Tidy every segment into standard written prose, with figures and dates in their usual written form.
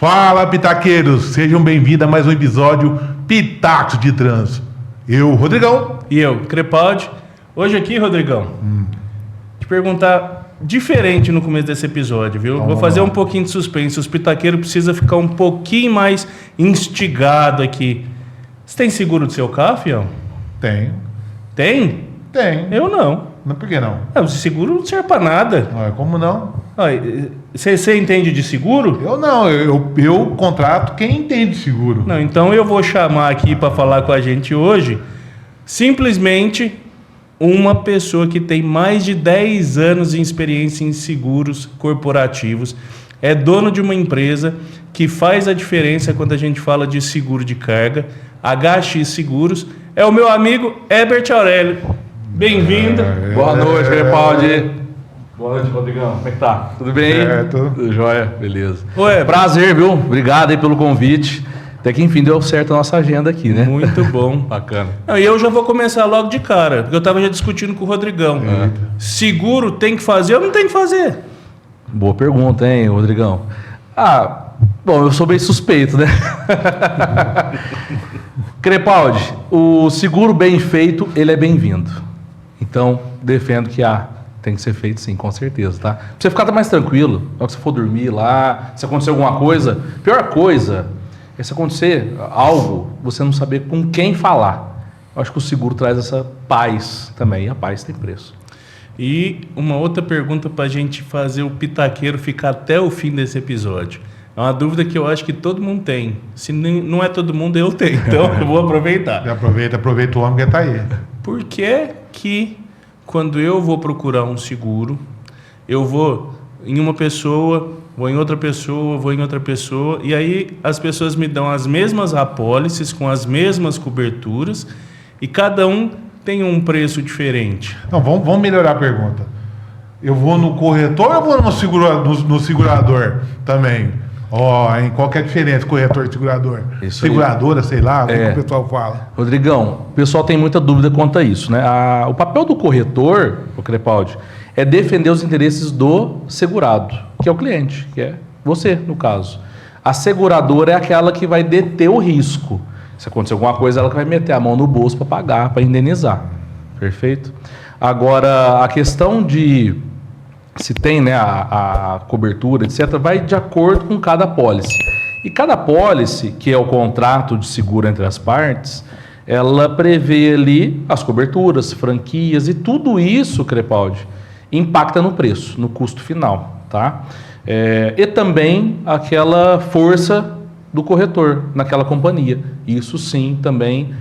Fala, pitaqueiros! Sejam bem-vindos a mais um episódio Pitacos de Trânsito. Eu, Rodrigão. E eu, Crepaldi. Hoje aqui, Rodrigão, te perguntar diferente no começo desse episódio, viu? Vou fazer um pouquinho de suspense. Os pitaqueiros precisam ficar um pouquinho mais instigado aqui. Você tem seguro do seu carro, fião? Tenho. Tem? Tem. Eu não. Mas por que não? O seguro não serve pra nada. Como não? Você entende de seguro? Eu não. Eu contrato quem entende de seguro. Não, então eu vou chamar aqui para falar com a gente hoje simplesmente uma pessoa que tem mais de 10 anos de experiência em seguros corporativos, é dono de uma empresa que faz a diferença quando a gente fala de seguro de carga, HX Seguros, é o meu amigo Herbert Aurélio. Bem-vindo. Boa noite, Crepaldi. Boa noite, Rodrigão. Como é que tá? Tudo bem? Tudo jóia? Beleza. Ué, prazer, viu? Obrigado aí pelo convite. Até que enfim deu certo a nossa agenda aqui, né? Muito bom. Bacana. E eu já vou começar logo de cara, porque eu estava já discutindo com o Rodrigão. Seguro tem que fazer ou não tem que fazer? Boa pergunta, hein, Rodrigão? Bom, eu sou bem suspeito, né? Crepaldi, o seguro bem feito, ele é bem-vindo. Então, defendo que tem que ser feito sim, com certeza, tá? Pra você ficar mais tranquilo, na hora que você for dormir lá, se acontecer alguma coisa, pior coisa é se acontecer algo, você não saber com quem falar. Eu acho que o seguro traz essa paz também, e a paz tem preço. E uma outra pergunta para a gente fazer o pitaqueiro ficar até o fim desse episódio. É uma dúvida que eu acho que todo mundo tem. Se não é todo mundo, eu tenho. Então, eu vou aproveitar. Aproveita o homem que tá aí. Por que quando eu vou procurar um seguro, eu vou em uma pessoa, vou em outra pessoa, vou em outra pessoa, e aí as pessoas me dão as mesmas apólices, com as mesmas coberturas, e cada um tem um preço diferente? Não, vamos melhorar a pergunta. Eu vou no corretor ou eu vou no segurador também? Em qual que é a diferença, corretor e segurador? Isso Seguradora, aí. Sei lá, o que o pessoal fala. Rodrigão, o pessoal tem muita dúvida quanto a isso, né? O papel do corretor, o Crepaldi, é defender os interesses do segurado, que é o cliente, que é você, no caso. A seguradora é aquela que vai deter o risco. Se acontecer alguma coisa, ela que vai meter a mão no bolso para pagar, para indenizar. Perfeito? Agora, a questão de se tem, né, a cobertura, etc., vai de acordo com cada apólice. E cada apólice, que é o contrato de seguro entre as partes, ela prevê ali as coberturas, franquias, e tudo isso, Crepaldi, impacta no preço, no custo final, tá? E também aquela força do corretor naquela companhia. Isso sim também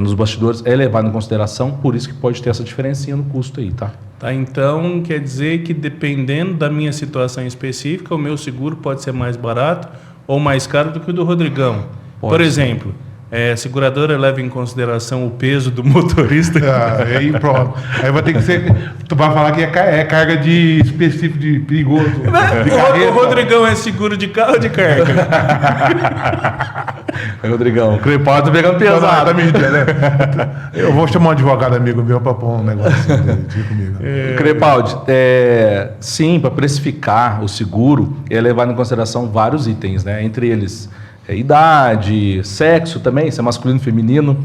nos bastidores é levado em consideração, por isso que pode ter essa diferencinha no custo aí, tá? Então quer dizer que dependendo da minha situação específica, o meu seguro pode ser mais barato ou mais caro do que o do Rodrigão. Por exemplo, a seguradora leva em consideração o peso do motorista. Aí pronto. Aí vai ter que ser. Tu vai falar que é carga de específico de perigoso. O Rodrigão é seguro de carro ou de carga? Rodrigão, o Crepaldi tá pegando pesado. Né? Eu vou chamar um advogado amigo meu para pôr um negócio dele comigo. Crepaldi, sim, para precificar o seguro, é levado em consideração vários itens, né? Entre eles, idade, sexo também, se é masculino, feminino.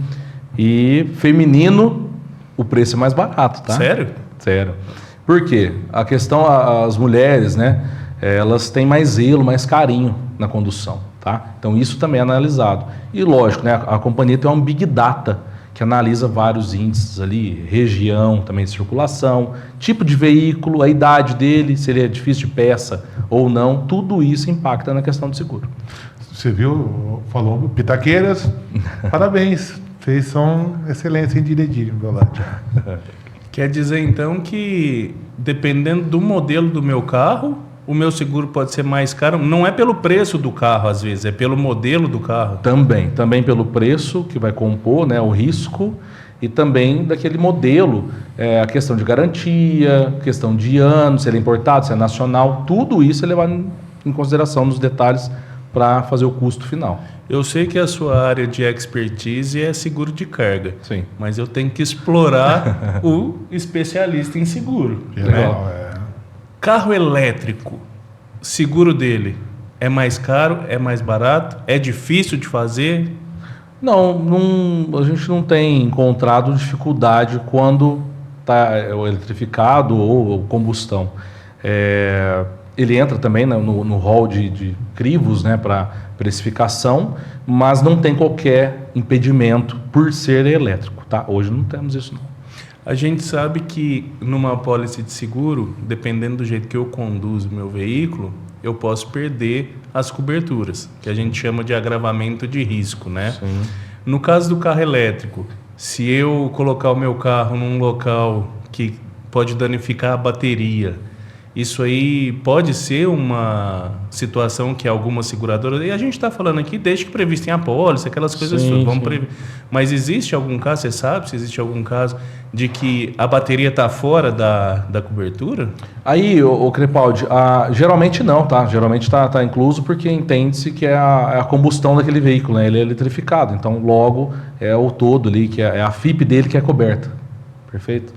E feminino, o preço é mais barato, tá? Sério? Sério. Por quê? A questão, as mulheres, né? Elas têm mais zelo, mais carinho na condução, tá? Então isso também é analisado. E lógico, né? A companhia tem uma Big Data que analisa vários índices ali, região também de circulação, tipo de veículo, a idade dele, se ele é difícil de peça ou não, tudo isso impacta na questão do seguro. Você viu? Falou pitaqueiras, parabéns. Vocês são excelentes em direitinho, meu lado. Quer dizer então que dependendo do modelo do meu carro, o meu seguro pode ser mais caro? Não é pelo preço do carro, às vezes, é pelo modelo do carro? Também pelo preço que vai compor, né, o risco, e também daquele modelo, a questão de garantia, questão de ano, se ele é importado, se é nacional, tudo isso é levado em consideração nos detalhes para fazer o custo final. Eu sei que a sua área de expertise é seguro de carga. Sim. Mas eu tenho que explorar o especialista em seguro. Legal, Carro elétrico, seguro dele É mais caro? É mais barato? É difícil de fazer? A gente não tem encontrado dificuldade quando está eletrificado ou combustão. Ele entra também no rol de crivos, né, para precificação, mas não tem qualquer impedimento por ser elétrico. Tá? Hoje não temos isso, não. A gente sabe que numa apólice de seguro, dependendo do jeito que eu conduzo o meu veículo, eu posso perder as coberturas, que a gente chama de agravamento de risco, né? Sim. No caso do carro elétrico, se eu colocar o meu carro num local que pode danificar a bateria, isso aí pode ser uma situação que alguma seguradora... E a gente está falando aqui desde que previsto em apólice, aquelas coisas Sim, todas. sim. Mas existe algum caso, você sabe se existe algum caso de que a bateria está fora da cobertura? Aí, o Crepaldi, geralmente não, tá? Geralmente está incluso porque entende-se que é a combustão daquele veículo, né? Ele é eletrificado, então logo é o todo ali, que é a FIP dele que é coberta. Perfeito?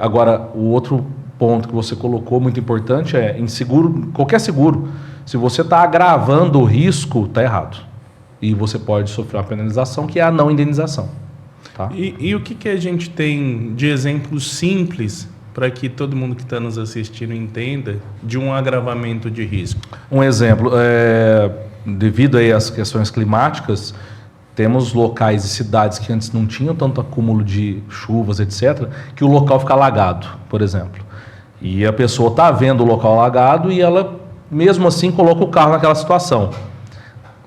Agora, o outro ponto que você colocou, muito importante, em seguro, qualquer seguro, se você está agravando o risco, está errado. E você pode sofrer uma penalização, que é a não indenização. Tá? E o que a gente tem de exemplos simples para que todo mundo que está nos assistindo entenda de um agravamento de risco? Um exemplo, devido aí às questões climáticas, temos locais e cidades que antes não tinham tanto acúmulo de chuvas, etc., que o local fica alagado, por exemplo. E a pessoa está vendo o local alagado e ela, mesmo assim, coloca o carro naquela situação.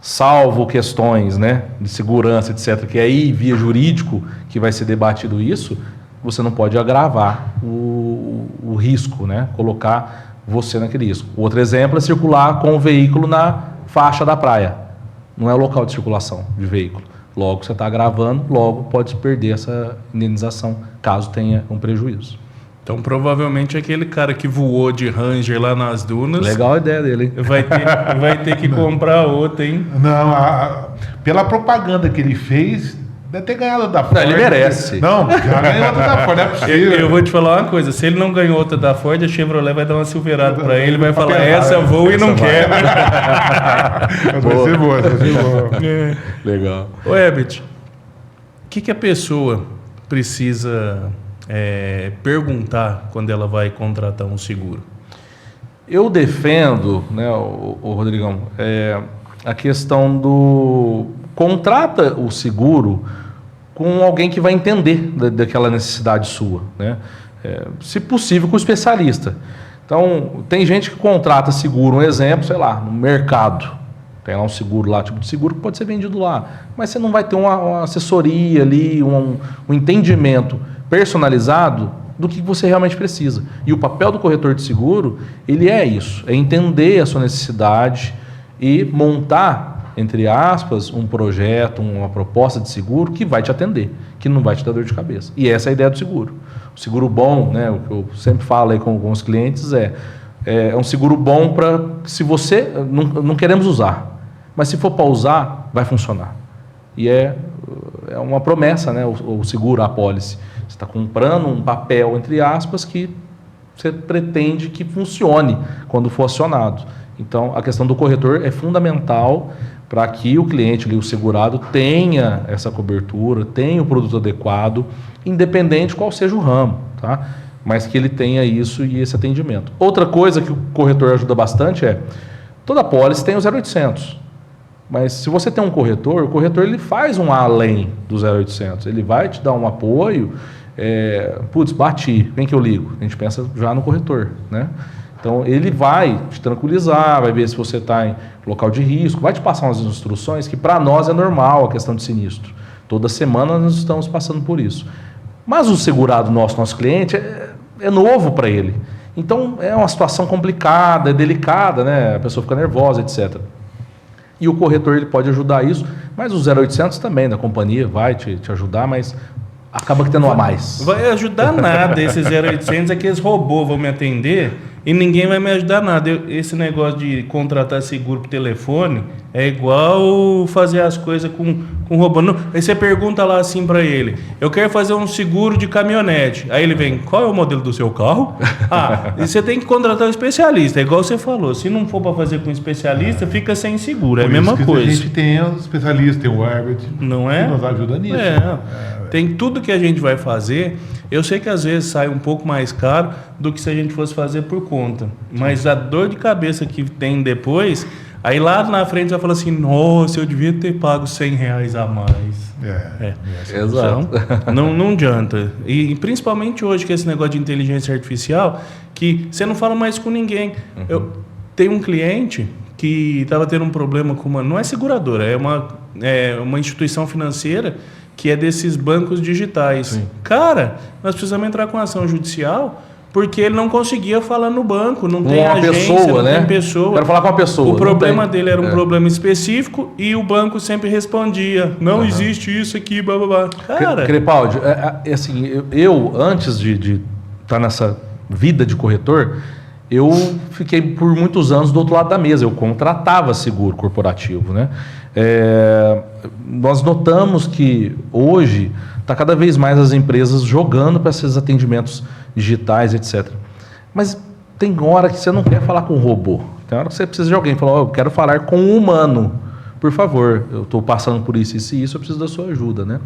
Salvo questões, né, de segurança, etc., que é aí, via jurídico, que vai ser debatido isso, você não pode agravar o risco, né, colocar você naquele risco. Outro exemplo é circular com o veículo na faixa da praia. Não é o local de circulação de veículo. Logo, você está agravando, logo pode perder essa indenização, caso tenha um prejuízo. Então, provavelmente, aquele cara que voou de Ranger lá nas dunas... Legal a ideia dele, hein? Vai ter que comprar outra, hein? Não, pela propaganda que ele fez, deve ter ganhado da Ford. Não, ele merece. Não, já ganhou outra da Ford, não é possível. Eu vou te falar uma coisa, se ele não ganhou outra da Ford, a Chevrolet vai dar uma Silverado para ele, vai falar, essa voa e não quebra. Vai ser boa, vai ser boa. Legal. Ô, Herbert, o que a pessoa precisa perguntar quando ela vai contratar um seguro? Eu defendo, né, o Rodrigão, a questão do... Contrata o seguro com alguém que vai entender daquela necessidade sua, né? Se possível, com o especialista. Então, tem gente que contrata seguro, um exemplo, sei lá, no mercado. Tem lá um seguro lá, tipo de seguro que pode ser vendido lá. Mas você não vai ter uma assessoria ali, um entendimento personalizado do que você realmente precisa. E o papel do corretor de seguro, ele é isso, é entender a sua necessidade e montar, entre aspas, um projeto, uma proposta de seguro que vai te atender, que não vai te dar dor de cabeça. E essa é a ideia do seguro. O seguro bom, né, o que eu sempre falo aí com os clientes é um seguro bom para, se você, não queremos usar, mas se for para usar, vai funcionar. E é uma promessa, né, o seguro, a apólice. Você está comprando um papel, entre aspas, que você pretende que funcione quando for acionado. Então, a questão do corretor é fundamental para que o cliente, o segurado, tenha essa cobertura, tenha o produto adequado, independente qual seja o ramo, tá? Mas que ele tenha isso e esse atendimento. Outra coisa que o corretor ajuda bastante toda apólice tem o 0800. Mas se você tem um corretor, o corretor ele faz um além do 0800. Ele vai te dar um apoio. Bati, vem que eu ligo. A gente pensa já no corretor, né? Então, ele vai te tranquilizar, vai ver se você está em local de risco, vai te passar umas instruções que para nós é normal a questão de sinistro. Toda semana nós estamos passando por isso. Mas o segurado nosso cliente, é novo para ele. Então, é uma situação complicada, é delicada, né? A pessoa fica nervosa, etc. E o corretor ele pode ajudar isso, mas o 0800 também, da companhia, vai te ajudar, mas acaba que tendo a mais. Vai ajudar nada esses 0800, aqueles robôs vão me atender e ninguém vai me ajudar nada. Esse negócio de contratar seguro por telefone é igual fazer as coisas com robô. Não, aí você pergunta lá assim para ele: eu quero fazer um seguro de caminhonete. Aí ele vem: qual é o modelo do seu carro? E você tem que contratar um especialista. É igual você falou: se não for para fazer com um especialista, fica sem seguro. É a mesma coisa. A gente tem os especialistas, tem o Herbert, não é? que nos ajuda nisso. Tem tudo que a gente vai fazer. Eu sei que às vezes sai um pouco mais caro do que se a gente fosse fazer por conta. Mas a dor de cabeça que tem depois, aí lá na frente você vai falar assim: nossa, eu devia ter pago R$100 a mais. Exato. Então, não adianta. E principalmente hoje, que esse negócio de inteligência artificial, que você não fala mais com ninguém. Eu tenho um cliente que estava tendo um problema com uma... Não é seguradora, é uma instituição financeira que é desses bancos digitais. Sim. Cara, nós precisamos entrar com ação judicial porque ele não conseguia falar no banco, não tem uma agência, pessoa, não né? tem pessoa. Quero falar com uma pessoa. O problema dele era um problema específico e o banco sempre respondia: não existe isso aqui, blá, blá, blá. Cara... Crepaldi, assim, eu antes de estar nessa vida de corretor, eu fiquei por muitos anos do outro lado da mesa. Eu contratava seguro corporativo, né? Nós notamos que hoje está cada vez mais as empresas jogando para esses atendimentos digitais, etc. Mas tem hora que você não quer falar com um robô. Tem hora que você precisa de alguém. Fala: eu quero falar com um humano. Por favor, eu estou passando por isso e isso, eu preciso da sua ajuda, né?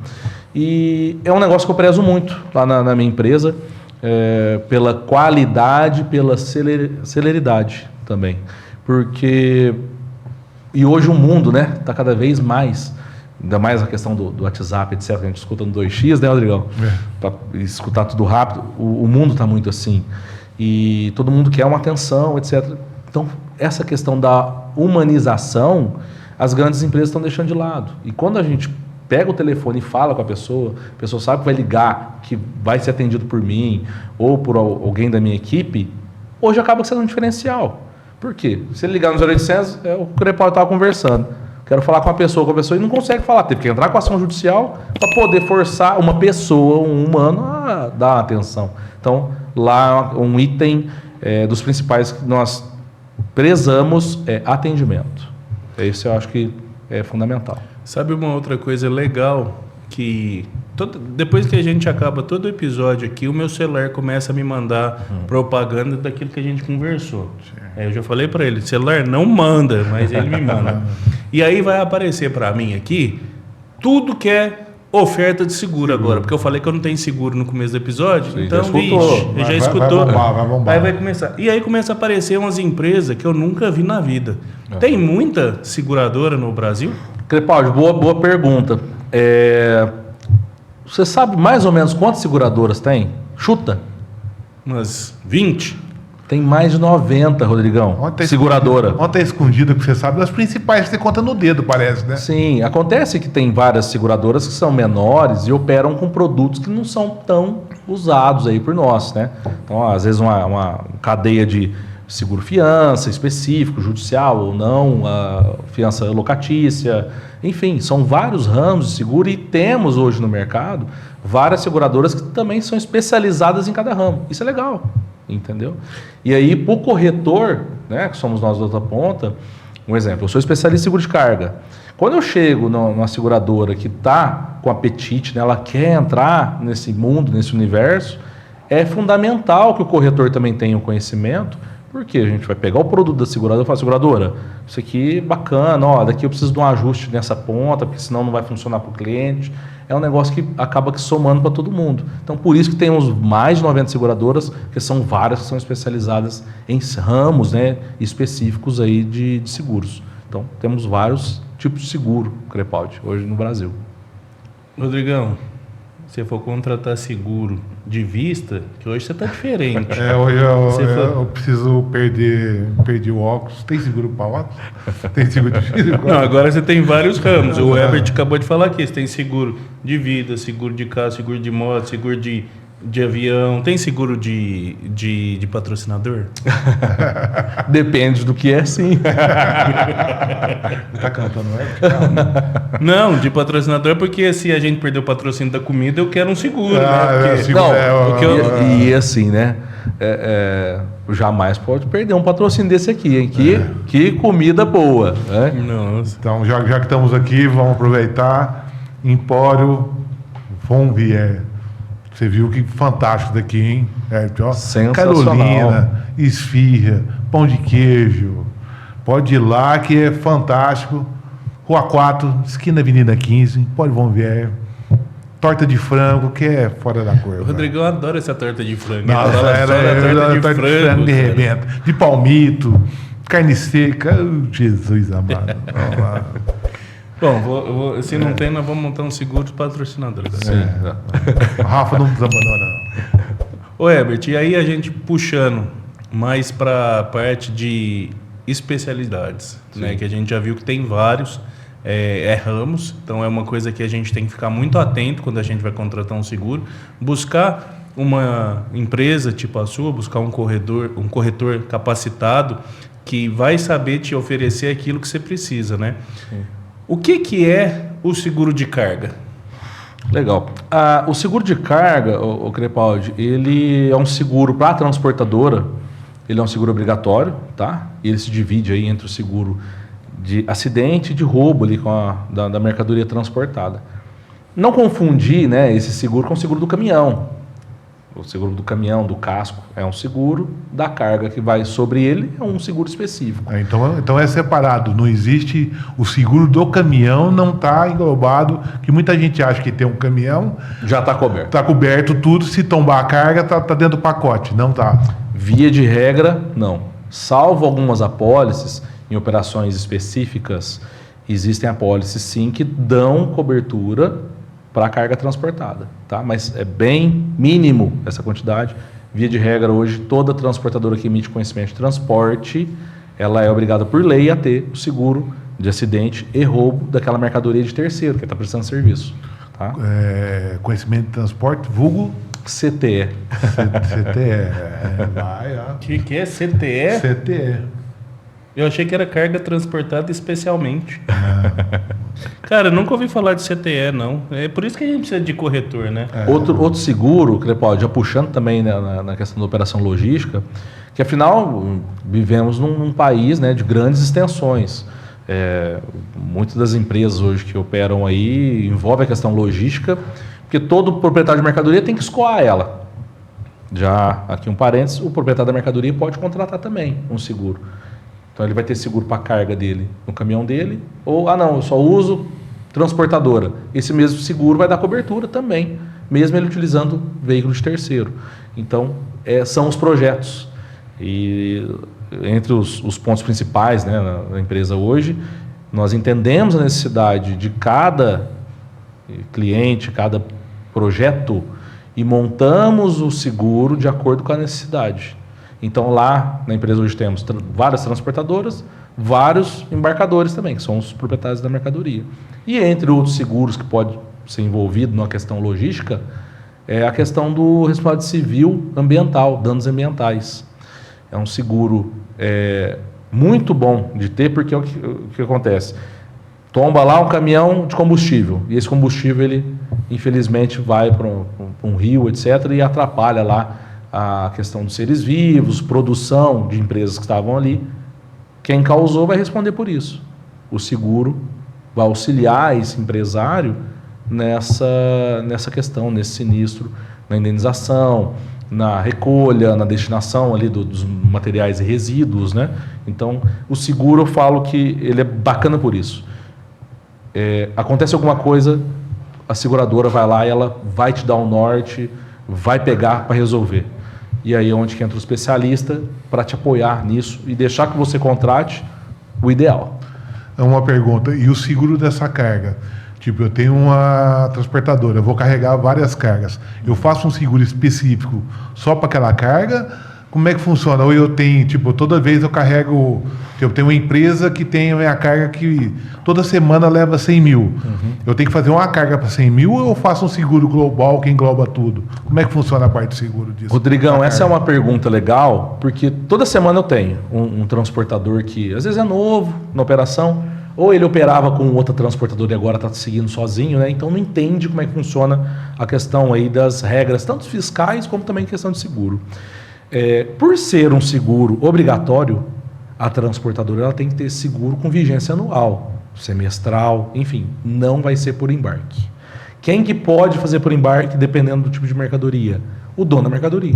E é um negócio que eu prezo muito lá na minha empresa, pela qualidade, pela celeridade também. Porque... E hoje o mundo, né, está cada vez mais, ainda mais a questão do WhatsApp, etc., a gente escuta no 2x, né, Rodrigão? Para escutar tudo rápido, o mundo está muito assim. E todo mundo quer uma atenção, etc. Então, essa questão da humanização, as grandes empresas estão deixando de lado. E quando a gente pega o telefone e fala com a pessoa sabe que vai ligar, que vai ser atendido por mim ou por alguém da minha equipe, hoje acaba sendo um diferencial. Por quê? Se ele ligar no 0800, o Crepaldi estava conversando. Quero falar com a pessoa e não consegue falar. Teve que entrar com a ação judicial para poder forçar uma pessoa, um humano, a dar atenção. Então, lá um item dos principais que nós prezamos é atendimento. Esse eu acho que é fundamental. Sabe uma outra coisa legal que... depois que a gente acaba todo o episódio aqui, o meu celular começa a me mandar propaganda daquilo que a gente conversou. Eu já falei para ele: celular não manda, mas ele me manda. E aí vai aparecer para mim aqui tudo que é oferta de seguro agora, porque eu falei que eu não tenho seguro no começo do episódio. Sim, então, já escutou. Vai bombar. Aí vai começar. E aí começa a aparecer umas empresas que eu nunca vi na vida. Tem muita seguradora no Brasil? Crepaldi, boa pergunta. Você sabe mais ou menos quantas seguradoras tem? Chuta. Umas 20? Tem mais de 90, Rodrigão. Seguradora. Ontem é escondida, que você sabe, das principais que você conta no dedo, parece, né? Sim, acontece que tem várias seguradoras que são menores e operam com produtos que não são tão usados aí por nós, né? Então, às vezes, uma cadeia de seguro-fiança específico, judicial ou não, a fiança locatícia, enfim, são vários ramos de seguro e temos hoje no mercado várias seguradoras que também são especializadas em cada ramo. Isso é legal, entendeu? E aí, para o corretor, né, que somos nós da outra ponta, um exemplo, eu sou especialista em seguro de carga. Quando eu chego numa seguradora que está com apetite, né, ela quer entrar nesse mundo, nesse universo, é fundamental que o corretor também tenha o conhecimento. Porque a gente vai pegar o produto da seguradora e falar: seguradora, isso aqui é bacana, daqui eu preciso de um ajuste nessa ponta, porque senão não vai funcionar para o cliente. É um negócio que acaba somando para todo mundo. Então, por isso que temos mais de 90 seguradoras, que são várias que são especializadas em ramos, né, específicos aí de seguros. Então, temos vários tipos de seguro, Crepaldi, hoje no Brasil. Rodrigão, se for contratar seguro de vista, que hoje você está diferente. Hoje eu preciso perder o óculos. Tem seguro para óculos? Tem seguro de vida? Não, agora você tem vários ramos. O Herbert acabou de falar aqui. Você tem seguro de vida, seguro de carro, seguro de moto, seguro de avião. Tem seguro de patrocinador? Depende do que é, sim. Tá cantando, Não, de patrocinador, porque se a gente perder o patrocínio da comida, eu quero um seguro, né? E assim, né? jamais pode perder um patrocínio desse aqui, hein? Que comida boa, né? Nossa. Então, já que estamos aqui, vamos aproveitar. Empório Von Vier. Você viu que fantástico daqui, hein? Ó, Sensacional. Carolina, esfirra, pão de queijo. Pode ir lá que é fantástico. Rua 4, esquina Avenida 15, Empório Von Vier. Torta de frango, que é fora da curva. O Rodrigão adora essa torta de frango. Nossa, Ele adora torta de frango de cara. rebenta. De palmito, carne seca. Jesus amado. Vamos lá. Bom, se não tem, nós vamos montar um seguro de patrocinador. Tá? O Rafa não desabandona, não. Ô Herbert, e aí a gente puxando mais para a parte de especialidades, né? Que a gente já viu que tem vários ramos, então é uma coisa que a gente tem que ficar muito atento quando a gente vai contratar um seguro, buscar uma empresa tipo a sua, buscar um corretor capacitado que vai saber te oferecer aquilo que você precisa, né? Sim. O que é o seguro de carga? Legal. O seguro de carga, o Crepaldi, ele é um seguro para a transportadora, ele é um seguro obrigatório, tá? E ele se divide aí entre o seguro de acidente e de roubo ali da mercadoria transportada. Não confundir, né, esse seguro com o seguro do caminhão. O seguro do caminhão, do casco, é um seguro da carga que vai sobre ele, é um seguro específico. Então é separado, não existe o seguro do caminhão, não está englobado, que muita gente acha que tem um caminhão, Já está coberto. está coberto tudo, se tombar a carga, tá dentro do pacote, não tá. Via de regra, não. Salvo algumas apólices, em operações específicas, existem apólices sim que dão cobertura para a carga transportada, tá? Mas é bem mínimo essa quantidade. Via de regra, hoje, toda transportadora que emite conhecimento de transporte, ela é obrigada por lei a ter o seguro de acidente e roubo daquela mercadoria de terceiro, que está prestando serviço. Tá? Conhecimento de transporte, vulgo CTE. CTE. Vai, ó. O que é CTE? CTE. Eu achei que era carga transportada especialmente. Cara, eu nunca ouvi falar de CTE, não. É por isso que a gente precisa de corretor, né? Outro seguro, Crepaldi, já puxando também, né, na questão da operação logística, que afinal vivemos num país, né, de grandes extensões. Muitas das empresas hoje que operam aí envolve a questão logística, porque todo proprietário de mercadoria tem que escoar ela. Já aqui um parênteses, o proprietário da mercadoria pode contratar também um seguro. Então ele vai ter seguro para a carga dele no caminhão dele, ou, não, eu só uso transportadora. Esse mesmo seguro vai dar cobertura também, mesmo ele utilizando veículo de terceiro. Então, são os projetos. E entre os pontos principais, né, na empresa hoje, nós entendemos a necessidade de cada cliente, cada projeto, e montamos o seguro de acordo com a necessidade. Então, lá na empresa hoje temos várias transportadoras, vários embarcadores também, que são os proprietários da mercadoria. E entre outros seguros que pode ser envolvido na questão logística, é a questão do responsabilidade civil ambiental, danos ambientais. É um seguro muito bom de ter, porque o que acontece? Tomba lá um caminhão de combustível, e esse combustível, ele infelizmente vai para um rio, etc., e atrapalha lá a questão dos seres vivos, produção de empresas que estavam ali. Quem causou vai responder por isso. O seguro vai auxiliar esse empresário nessa questão, nesse sinistro, na indenização, na recolha, na destinação ali dos materiais e resíduos, né? Então, o seguro, eu falo que ele é bacana por isso. Acontece alguma coisa, a seguradora vai lá e ela vai te dar um norte, vai pegar para resolver. E aí é onde que entra o especialista para te apoiar nisso e deixar que você contrate o ideal. É uma pergunta. E o seguro dessa carga? Tipo, eu tenho uma transportadora, eu vou carregar várias cargas. Eu faço um seguro específico só para aquela carga? Como é que funciona? Ou eu tenho, tipo, toda vez eu carrego... Eu tenho uma empresa que tem a minha carga que toda semana leva 100 mil. Uhum. Eu tenho que fazer uma carga para 100 mil ou eu faço um seguro global que engloba tudo? Como é que funciona a parte de seguro disso? Rodrigão, essa é uma pergunta legal, porque toda semana eu tenho um transportador que às vezes é novo na operação, ou ele operava com outra transportadora e agora está seguindo sozinho, né? Então não entende como é que funciona a questão aí das regras, tanto fiscais como também questão de seguro. Por ser um seguro obrigatório, a transportadora ela tem que ter seguro com vigência anual, semestral, enfim, não vai ser por embarque. Quem que pode fazer por embarque, dependendo do tipo de mercadoria? O dono da mercadoria.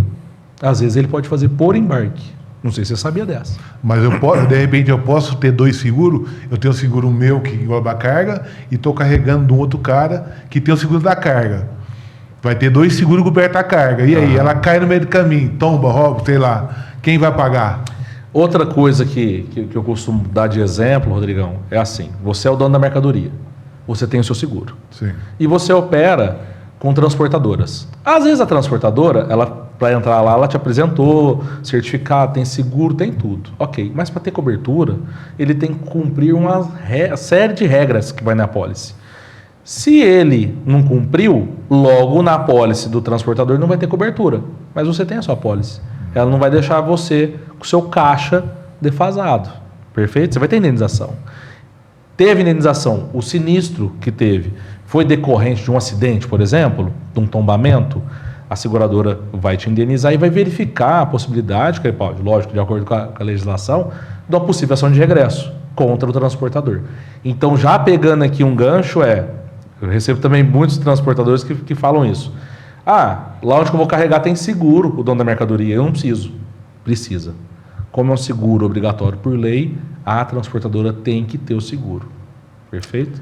Às vezes ele pode fazer por embarque. Não sei se você sabia dessa. Mas de repente eu posso ter 2 seguros. Eu tenho um seguro meu que engloba a carga e estou carregando de um outro cara que tem o seguro da carga. Vai ter 2 seguros cobertos a carga. E aí, ela cai no meio do caminho, tomba, rouba, sei lá. Quem vai pagar? Outra coisa que eu costumo dar de exemplo, Rodrigão, é assim. Você é o dono da mercadoria. Você tem o seu seguro. Sim. E você opera com transportadoras. Às vezes a transportadora, para entrar lá, ela te apresentou certificado, tem seguro, tem tudo. Ok, mas para ter cobertura, ele tem que cumprir uma série de regras que vai na apólice. Se ele não cumpriu, logo na apólice do transportador não vai ter cobertura. Mas você tem a sua apólice. Ela não vai deixar você com o seu caixa defasado. Perfeito? Você vai ter indenização. Teve indenização, o sinistro que teve foi decorrente de um acidente, por exemplo, de um tombamento, a seguradora vai te indenizar e vai verificar a possibilidade, lógico, de acordo com a legislação, de uma possível ação de regresso contra o transportador. Então, já pegando aqui um gancho, eu recebo também muitos transportadores que falam isso. Lá onde eu vou carregar tem seguro, o dono da mercadoria, eu não preciso. Precisa. Como é um seguro obrigatório por lei, a transportadora tem que ter o seguro. Perfeito?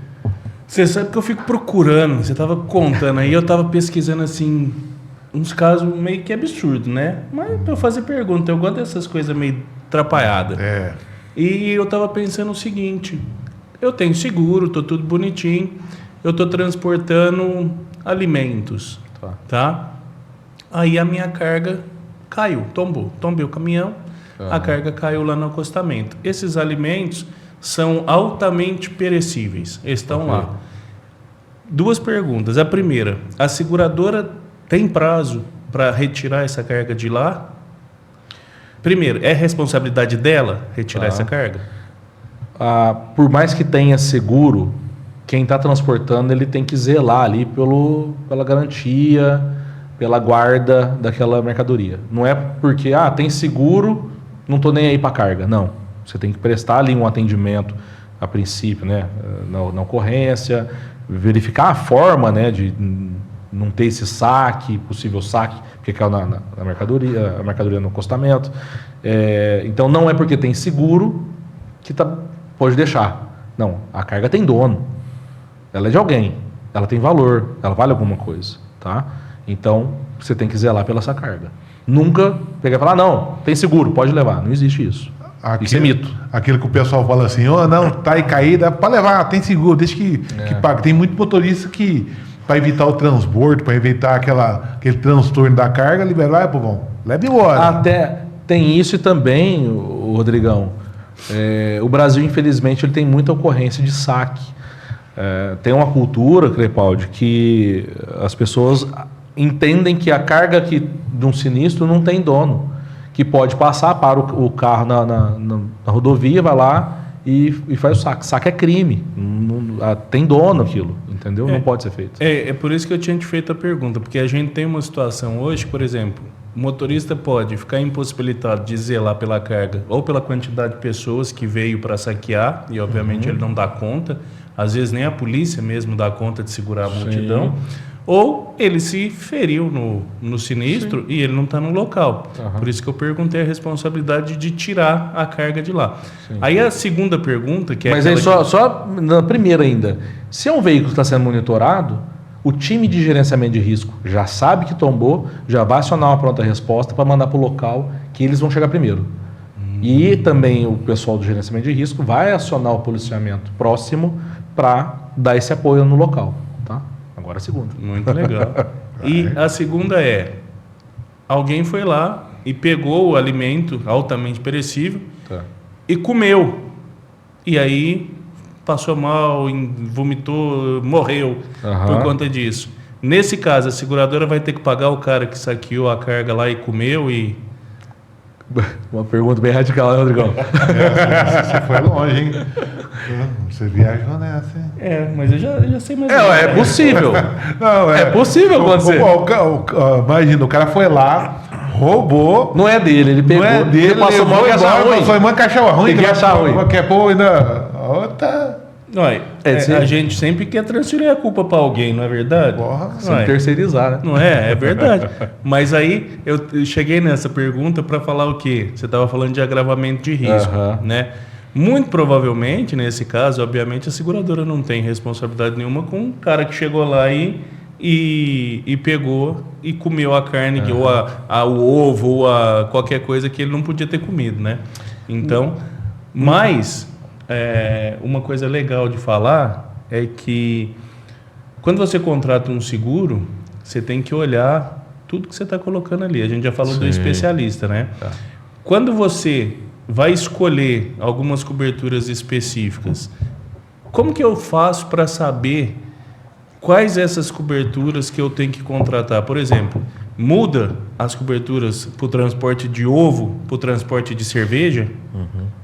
Você sabe que eu fico procurando, você estava contando aí, eu estava pesquisando assim, uns casos meio que absurdos, né? Mas para eu fazer pergunta, eu gosto dessas coisas meio atrapalhadas. E eu estava pensando o seguinte, eu tenho seguro, tô tudo bonitinho, eu tô transportando alimentos, tá? Aí a minha carga caiu, tombei o caminhão, a carga caiu lá no acostamento. Esses alimentos são altamente perecíveis, estão lá. 2 perguntas. A primeira, a seguradora tem prazo para retirar essa carga de lá? Primeiro, é responsabilidade dela retirar essa carga? Por mais que tenha seguro, quem está transportando ele tem que zelar ali pela garantia, pela guarda daquela mercadoria. Não é porque tem seguro, não estou nem aí para carga. Não. Você tem que prestar ali um atendimento a princípio, né, na ocorrência, verificar a forma, né, de não ter esse saque, possível saque, porque caiu na mercadoria, a mercadoria no acostamento. Então não é porque tem seguro que pode deixar. Não, a carga tem dono. Ela é de alguém, ela tem valor, ela vale alguma coisa, tá? Então você tem que zelar pela essa carga. Nunca pegar e falar, não, tem seguro, pode levar. Não existe isso. Isso é mito. Aquilo que o pessoal fala assim, não, tá aí caída, pode levar, tem seguro, deixa que paga. Tem muito motorista que, para evitar o transbordo, para evitar aquele transtorno da carga, libera, povão, leva embora. Até tem isso e também, Rodrigão, o Brasil, infelizmente, ele tem muita ocorrência de saque. Tem uma cultura, Crepaldi, que as pessoas entendem que a carga de um sinistro não tem dono, que pode passar para o carro na rodovia, vai lá e faz o saque. Saque é crime, tem dono aquilo, entendeu? Não pode ser feito. É por isso que eu tinha te feito a pergunta, porque a gente tem uma situação hoje, por exemplo, o motorista pode ficar impossibilitado de zelar pela carga ou pela quantidade de pessoas que veio para saquear, e obviamente ele não dá conta, às vezes nem a polícia mesmo dá conta de segurar a multidão. Ou ele se feriu no sinistro e ele não está no local. Por isso que eu perguntei a responsabilidade de tirar a carga de lá. Aí a segunda pergunta, que é... Mas aí só na primeira ainda. Se é um veículo que está sendo monitorado, o time de gerenciamento de risco já sabe que tombou, já vai acionar uma pronta resposta para mandar para o local que eles vão chegar primeiro. E também o pessoal do gerenciamento de risco vai acionar o policiamento próximo para dar esse apoio no local. Agora a segunda. Muito legal. E a segunda alguém foi lá e pegou o alimento altamente perecível e comeu. E aí passou mal, vomitou, morreu por conta disso. Nesse caso, a seguradora vai ter que pagar o cara que saqueou a carga lá e comeu e... Uma pergunta bem radical, né, Rodrigão? Você foi longe, hein? Você viajou nessa, hein? Mas eu já sei mais. É possível. Não, é possível acontecer. Imagina, o cara foi lá, Roubou. Não é dele, ele pegou. Não é dele, ele passou mal levou que achar embora, ruim. passou em mão que achava ruim. Tem que achar ruim. Quer pôr ainda... Outra... Ué, sim. a gente sempre quer transferir a culpa para alguém, não é verdade? Porra, Sem Ué, terceirizar, né? não é verdade. Mas aí eu cheguei nessa pergunta para falar o quê? Você estava falando de agravamento de risco, Aham. né? Muito provavelmente, nesse caso, obviamente, a seguradora não tem responsabilidade nenhuma com o cara que chegou lá e pegou e comeu a carne, ou o ovo, ou qualquer coisa que ele não podia ter comido, né? Então, mas uma coisa legal de falar é que quando você contrata um seguro, você tem que olhar tudo que você está colocando ali. A gente já falou do Sim. especialista, né? Tá. Quando você vai escolher algumas coberturas específicas, como que eu faço para saber quais essas coberturas que eu tenho que contratar? Por exemplo, muda as coberturas para o transporte de ovo, para o transporte de cerveja?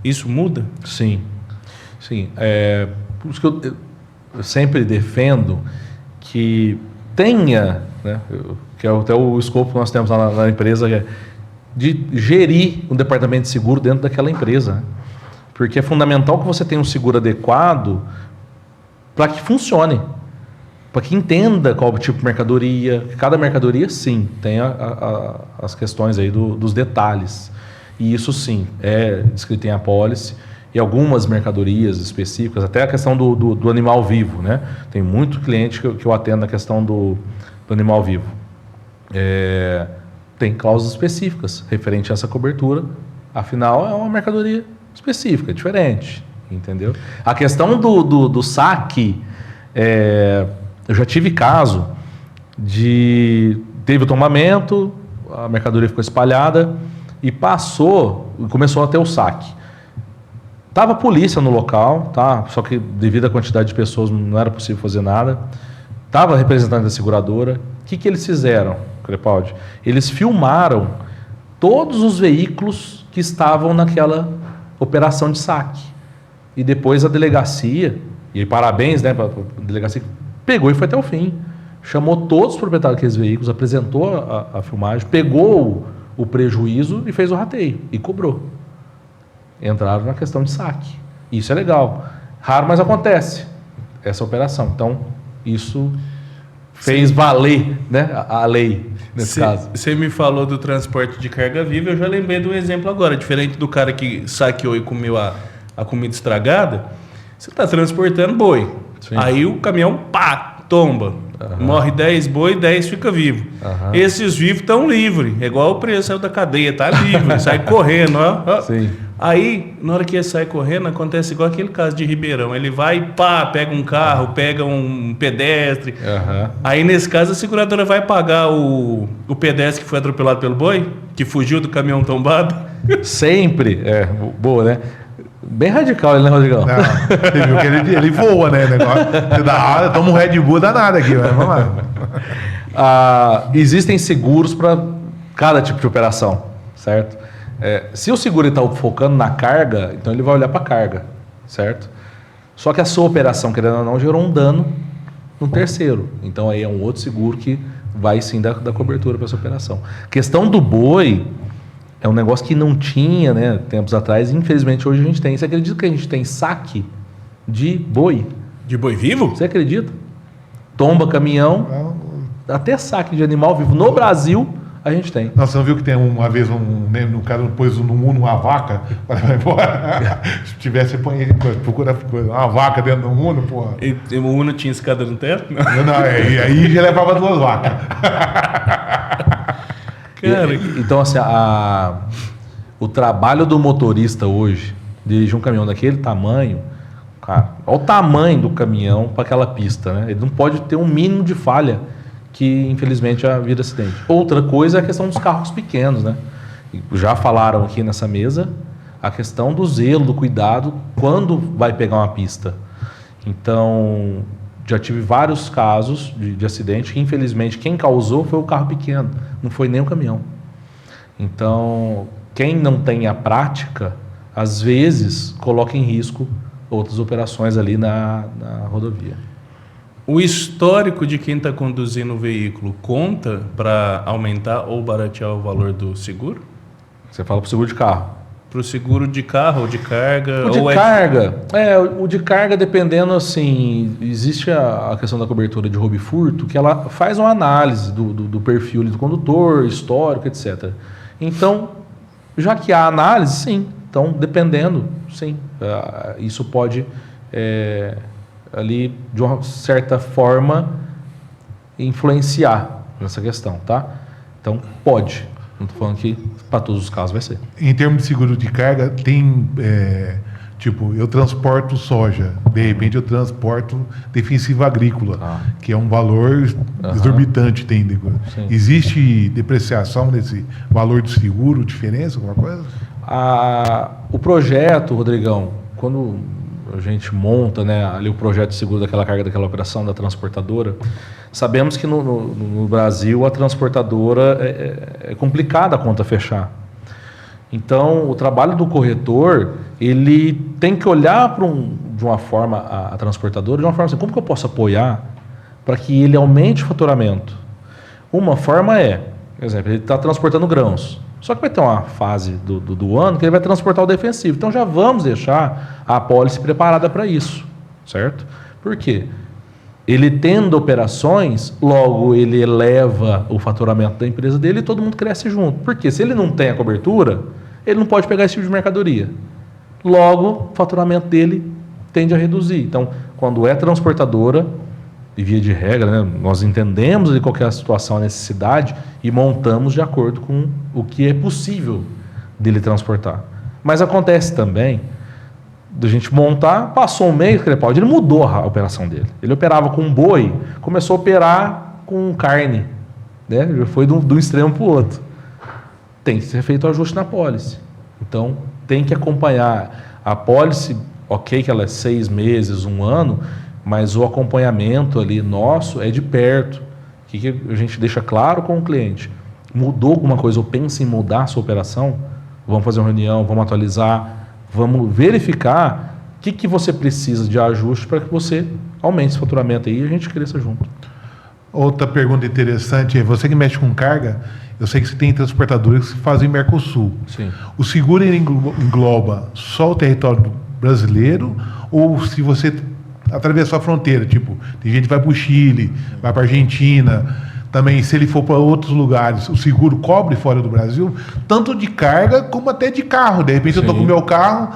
Isso muda? Sim. Sim. Por isso que eu sempre defendo que tenha, né, que é até o escopo que nós temos lá na empresa, que é de gerir um departamento de seguro dentro daquela empresa. Né? Porque é fundamental que você tenha um seguro adequado para que funcione, para que entenda qual tipo de mercadoria. Cada mercadoria, sim, tem as questões aí dos detalhes. E isso, sim, é descrito em apólice. E algumas mercadorias específicas, até a questão do animal vivo. Né? Tem muito cliente que eu atendo na questão do animal vivo. Tem cláusulas específicas referente a essa cobertura. Afinal, é uma mercadoria específica, diferente. Entendeu? A questão do saque, eu já tive caso teve o tombamento, a mercadoria ficou espalhada e começou a ter o saque. Tava a polícia no local, tá? Só que devido à quantidade de pessoas não era possível fazer nada. Tava representante da seguradora. O que eles fizeram, Crepaldi? Eles filmaram todos os veículos que estavam naquela operação de saque. E depois a delegacia, e parabéns, né, para a delegacia, pegou e foi até o fim. Chamou todos os proprietários daqueles veículos, apresentou a filmagem, pegou o prejuízo e fez o rateio e cobrou. Entraram na questão de saque. Isso é legal. Raro, mas acontece essa operação. Então, isso fez valer, né, a lei, nesse caso. Você me falou do transporte de carga viva, eu já lembrei do exemplo agora. Diferente do cara que saqueou e comeu a comida estragada, você está transportando boi. Sim. Aí o caminhão, tomba. Morre 10 boi, 10 fica vivo. Esses vivos estão livres. É igual o preso saiu da cadeia, tá livre, sai correndo. Ó. Sim. Aí, na hora que ele sai correndo, acontece igual aquele caso de Ribeirão. Ele vai, pega um carro, pega um pedestre. Aí, nesse caso, a seguradora vai pagar o pedestre que foi atropelado pelo boi, que fugiu do caminhão tombado. Sempre. Boa, né? Bem radical ele, né, Rodrigão? Não, você viu que ele voa, né? Negócio. Você dá hora, toma um Red Bull danado aqui, mas vamos lá. Existem seguros para cada tipo de operação, certo? Se o seguro está focando na carga, então ele vai olhar para a carga, certo? Só que a sua operação, querendo ou não, gerou um dano no terceiro. Então aí é um outro seguro que vai sim dar cobertura para essa operação. Questão do boi é um negócio que não tinha, né, tempos atrás. Infelizmente hoje a gente tem. Você acredita que a gente tem saque de boi? De boi vivo? Você acredita? Tomba caminhão, até saque de animal vivo. No Brasil, a gente tem. Nossa, você não viu que tem uma vez no cara pôs no Uno uma vaca? Se tivesse, procura uma vaca dentro do Uno, porra. E o Uno tinha escada no teto? Não. Não, aí já levava 2 vacas. Então, assim, o trabalho do motorista hoje, dirigir um caminhão daquele tamanho, cara, olha o tamanho do caminhão para aquela pista, né? Ele não pode ter um mínimo de falha que, infelizmente, vira acidente. Outra coisa é a questão dos carros pequenos, né? Já falaram aqui nessa mesa a questão do zelo, do cuidado quando vai pegar uma pista. Então, já tive vários casos de acidente que, infelizmente, quem causou foi o carro pequeno, não foi nem o caminhão. Então, quem não tem a prática, às vezes, coloca em risco outras operações ali na rodovia. O histórico de quem está conduzindo o veículo conta para aumentar ou baratear o valor do seguro? Você fala para o seguro de carro. Para o seguro de carro ou de carga? O de ou carga, o de carga dependendo assim, existe a questão da cobertura de roubo e furto, que ela faz uma análise do perfil ali do condutor, histórico, etc. Então, já que há análise, sim. Então, dependendo, sim. Isso pode, ali, de uma certa forma, influenciar nessa questão, tá? Então, pode. Não estou falando que para todos os casos vai ser. Em termos de seguro de carga, tem, tipo, eu transporto soja, de repente eu transporto defensivo agrícola, que é um valor exorbitante. Existe depreciação desse valor de seguro, diferença, alguma coisa? O projeto, Rodrigão, quando a gente monta, né, ali o projeto de seguro daquela carga, daquela operação da transportadora, sabemos que no Brasil a transportadora é complicada a conta fechar. Então, o trabalho do corretor, ele tem que olhar de uma forma a transportadora, de uma forma assim, como que eu posso apoiar para que ele aumente o faturamento? Uma forma por exemplo, ele está transportando grãos. Só que vai ter uma fase do ano que ele vai transportar o defensivo. Então já vamos deixar a apólice preparada para isso, certo? Por quê? Ele tendo operações, logo ele eleva o faturamento da empresa dele e todo mundo cresce junto. Porque se ele não tem a cobertura, ele não pode pegar esse tipo de mercadoria. Logo, o faturamento dele tende a reduzir. Então, quando é transportadora, e via de regra, né, nós entendemos de qual que é a situação, a necessidade e montamos de acordo com o que é possível dele transportar. Mas acontece também da gente montar, passou um mês, ele mudou a operação dele. Ele operava com boi, começou a operar com carne, né? Já foi de um extremo para o outro. Tem que ser feito o ajuste na apólice. Então, tem que acompanhar a apólice, ok que ela é 6 meses, 1 ano, mas o acompanhamento ali nosso é de perto. O que a gente deixa claro com o cliente? Mudou alguma coisa ou pensa em mudar a sua operação? Vamos fazer uma reunião, vamos atualizar, vamos verificar o que você precisa de ajuste para que você aumente esse faturamento aí e a gente cresça junto. Outra pergunta interessante é, você que mexe com carga, eu sei que você tem transportadores que fazem Mercosul. Sim. O seguro ele engloba só o território brasileiro ou se você atravessou a fronteira, tipo, tem gente que vai para o Chile, vai para a Argentina, também se ele for para outros lugares, o seguro cobre fora do Brasil, tanto de carga como até de carro. De repente eu estou com o meu carro,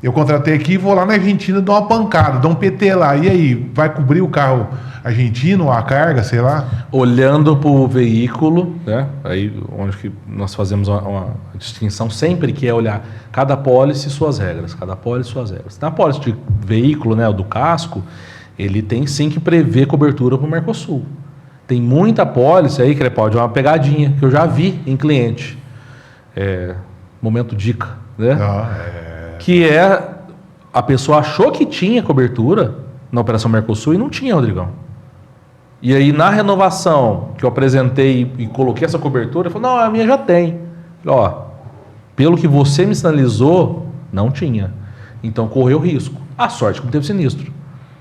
eu contratei aqui, vou lá na Argentina, dou uma pancada, dou um PT lá, e aí, vai cobrir o carro argentino, a carga, sei lá? Olhando para o veículo, né? Aí onde que nós fazemos uma distinção sempre, que é olhar cada apólice e suas regras, cada apólice e suas regras. Na apólice de veículo, né, do casco, ele tem sim que prever cobertura para o Mercosul. Tem muita apólice aí, Crepaldi, uma pegadinha que eu já vi em cliente. Momento dica, né? Que a pessoa achou que tinha cobertura na Operação Mercosul e não tinha, Rodrigão. E aí, na renovação que eu apresentei e coloquei essa cobertura, ele falou, não, a minha já tem. Ó, pelo que você me sinalizou, não tinha. Então, correu risco. A sorte que não teve sinistro.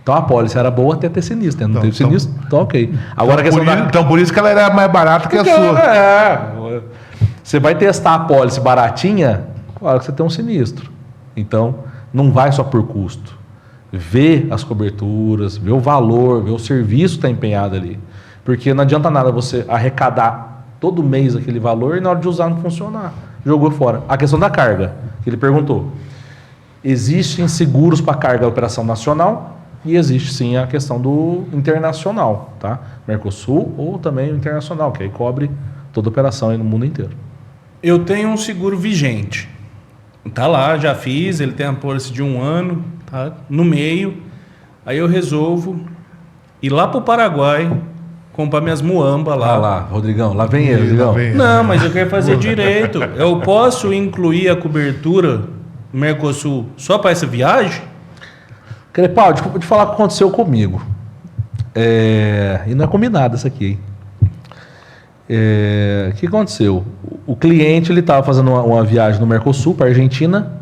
Então, a apólice era boa até ter sinistro. Né? Não teve sinistro, então ok. Agora, então, por isso que ela era mais barata que a sua. Você vai testar a apólice baratinha, claro que você tem um sinistro. Então, não vai só por custo. Vê as coberturas, vê o valor, vê o serviço que está empenhado ali. Porque não adianta nada você arrecadar todo mês aquele valor e na hora de usar não funcionar. Jogou fora. A questão da carga, que ele perguntou. Existem seguros para carga da operação nacional e existe sim a questão do internacional, tá? Mercosul ou também o internacional, que aí cobre toda a operação aí no mundo inteiro. Eu tenho um seguro vigente. Tá lá, já fiz, ele tem a apólice de 1 ano, tá no meio. Aí eu resolvo ir lá pro Paraguai, comprar minhas muambas lá. Ah lá, Rodrigão, lá vem ele, Rodrigão. Não, mas eu quero fazer direito. Eu posso incluir a cobertura Mercosul só para essa viagem? Crepaldi, vou te falar o que aconteceu comigo. E não é combinado isso aqui, hein? O que aconteceu? O cliente ele estava fazendo uma viagem no Mercosul para a Argentina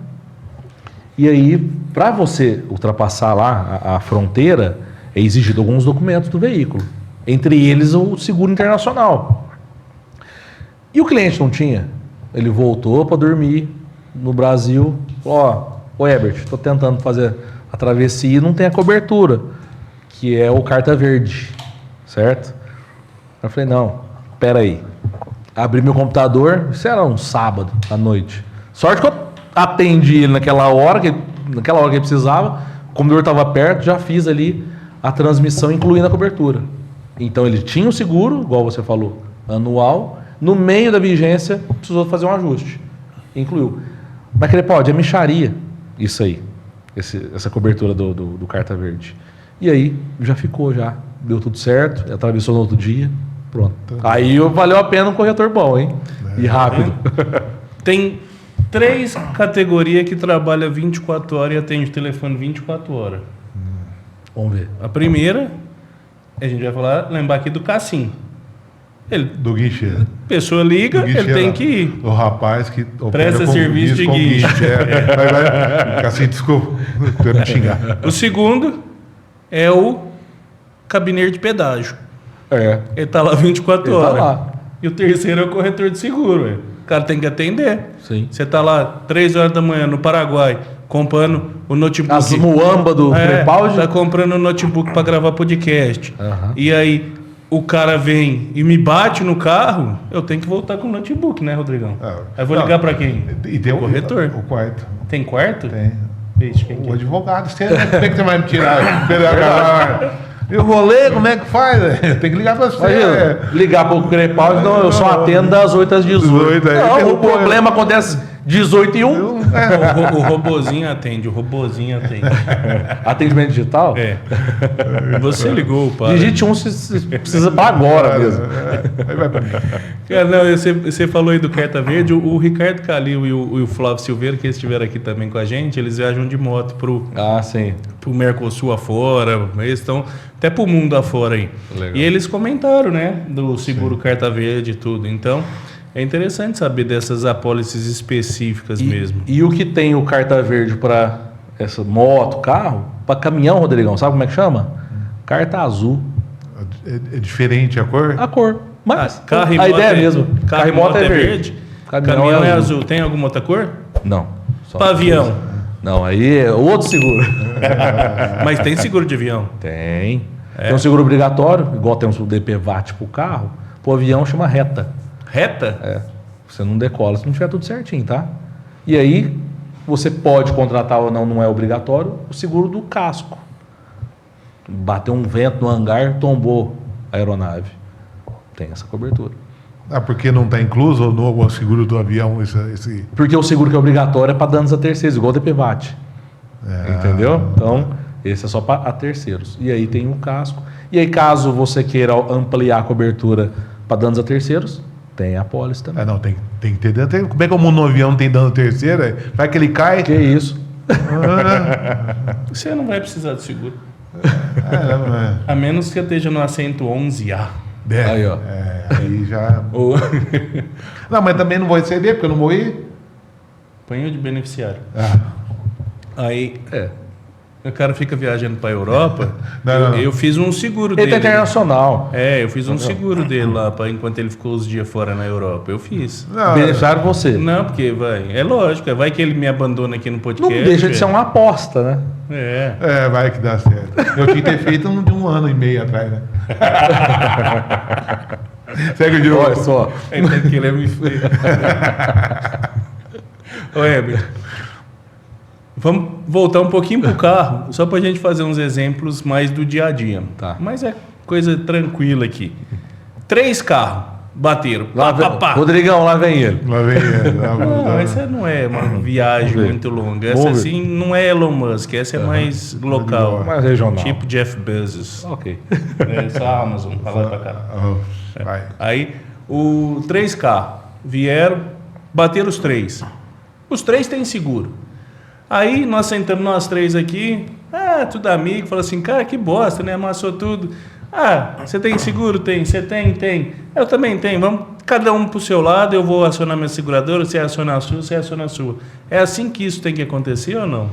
e aí para você ultrapassar lá a fronteira é exigido alguns documentos do veículo, entre eles o seguro internacional. E o cliente não tinha. Ele voltou para dormir no Brasil. Ô Herbert, estou tentando fazer a travessia e não tem a cobertura, que é o carta verde, certo? Eu falei, não, pera aí. Abri meu computador, isso era um sábado à noite. Sorte que eu atendi ele naquela hora que ele precisava, o computador estava perto, já fiz ali a transmissão, incluindo a cobertura. Então ele tinha o seguro, igual você falou, anual, no meio da vigência precisou fazer um ajuste. Incluiu. Mas que ele pode, é mixaria isso aí, essa cobertura do carta verde. E aí já ficou, deu tudo certo, atravessou no outro dia, pronto. Aí valeu a pena um corretor bom, hein? E rápido. Tem 3 categorias que trabalham 24 horas e atende o telefone 24 horas. Vamos ver. A primeira, a gente vai lembrar aqui do Cassim. Do guichê. A pessoa liga, Do guichê ele tem lá. que ir. O rapaz que Presta serviço de guichê. Vai. Assim, desculpa. Quero me xingar. O segundo é o cabineiro de pedágio. Ele tá lá 24 Ele tá horas. lá. E o terceiro é o corretor de seguro. Ué. O cara tem que atender. Sim. Você tá lá 3 horas da manhã no Paraguai, comprando o notebook. As muamba do Crepaldi. Tá comprando o notebook para gravar podcast. Aham. E aí o cara vem e me bate no carro, eu tenho que voltar com o notebook, né, Rodrigão? Aí eu vou ligar para quem? E tem o corretor. O quarto. Tem quarto? Tem. Vixe, quem que O é? advogado. Como é que você vai me tirar? E o rolê, como é que faz? Tem que ligar pra você. Imagina, ligar para o Crepaldi, não, eu só atendo das 8 às 18. 18, Não, o problema acontece 18 e 1. O robozinho atende, Atendimento digital? É. Você ligou, para. Digite 1 se precisa para agora mesmo. Aí vai pra mim. Cara, não, você falou aí do Carta Verde, o Ricardo Calil e o Flávio Silveira, que eles estiveram aqui também com a gente, eles viajam de moto pro Sim. Mercosul afora, eles estão até pro mundo afora aí. Legal. E eles comentaram, né, do seguro Carta Verde e tudo. Então, é interessante saber dessas apólices específicas mesmo. E o que tem o carta verde para essa moto, carro, para caminhão, Rodrigão, sabe como é que chama? Carta azul. É diferente a cor? A cor. Mas Carro e a moto ideia é mesmo. Carro e moto é verde. Caminhão é azul. Tem alguma outra cor? Não. Só Pavião. Não, aí é outro seguro. Mas tem seguro de avião? Tem. Tem um seguro obrigatório, igual tem um DPVAT para o carro, para o avião chama reta. Reta? Você não decola se não tiver tudo certinho, tá? E aí, você pode contratar ou não é obrigatório, o seguro do casco. Bateu um vento no hangar, tombou a aeronave. Tem essa cobertura. Porque não está incluso no seguro do avião esse... Porque o seguro que é obrigatório é para danos a terceiros, igual o DPVAT. Entendeu? Então, esse é só para terceiros. E aí tem o casco. E aí, caso você queira ampliar a cobertura para danos a terceiros, tem a apólice também. Não, tem que ter dano. Como é que o monoavião não tem dano terceiro? Vai que ele cai? Que isso? Você não vai precisar de seguro. A menos que esteja no assento 11A. Aí, ó. Aí já... Ou Não, mas também não vou receber, porque eu não morri. apanhou de beneficiário. Aí o cara fica viajando para a Europa. Não. Eu fiz um seguro Ele dele. tá internacional. Eu fiz um seguro dele lá enquanto ele ficou os dias fora na Europa. Eu fiz. Não, Beneficiário você. Não, porque é lógico, vai que ele me abandona aqui no Não podcast. deixa de ser uma aposta, né? vai que dá certo. Eu tinha que ter feito de 1 ano e meio atrás, né? Segue o jogo. Olha só. Ele tem que me Ô, Heber, vamos voltar um pouquinho pro carro, só pra gente fazer uns exemplos mais do dia a dia. Tá. Mas é coisa tranquila aqui. 3 carros bateram. Lá vem, Pá. Rodrigão, lá vem ele. Lá vem ele. Não, essa não é uma viagem muito longa. Essa Vamos ver. assim não é Elon Musk, essa é mais local. Mais regional. Tipo Jeff Bezos. Ok. Essa Amazon, pra lá e pra cá. Vai. Aí, 3 carros vieram, bateram os 3. Os 3 têm seguro. Aí, nós sentamos nós 3 aqui, tudo amigo, falou assim, cara, que bosta, né? Amassou tudo. Você tem seguro? Tem. Você tem? Tem. Eu também tenho. Vamos cada um pro seu lado, eu vou acionar minha seguradora, você aciona a sua, você aciona a sua. É assim que isso tem que acontecer ou não?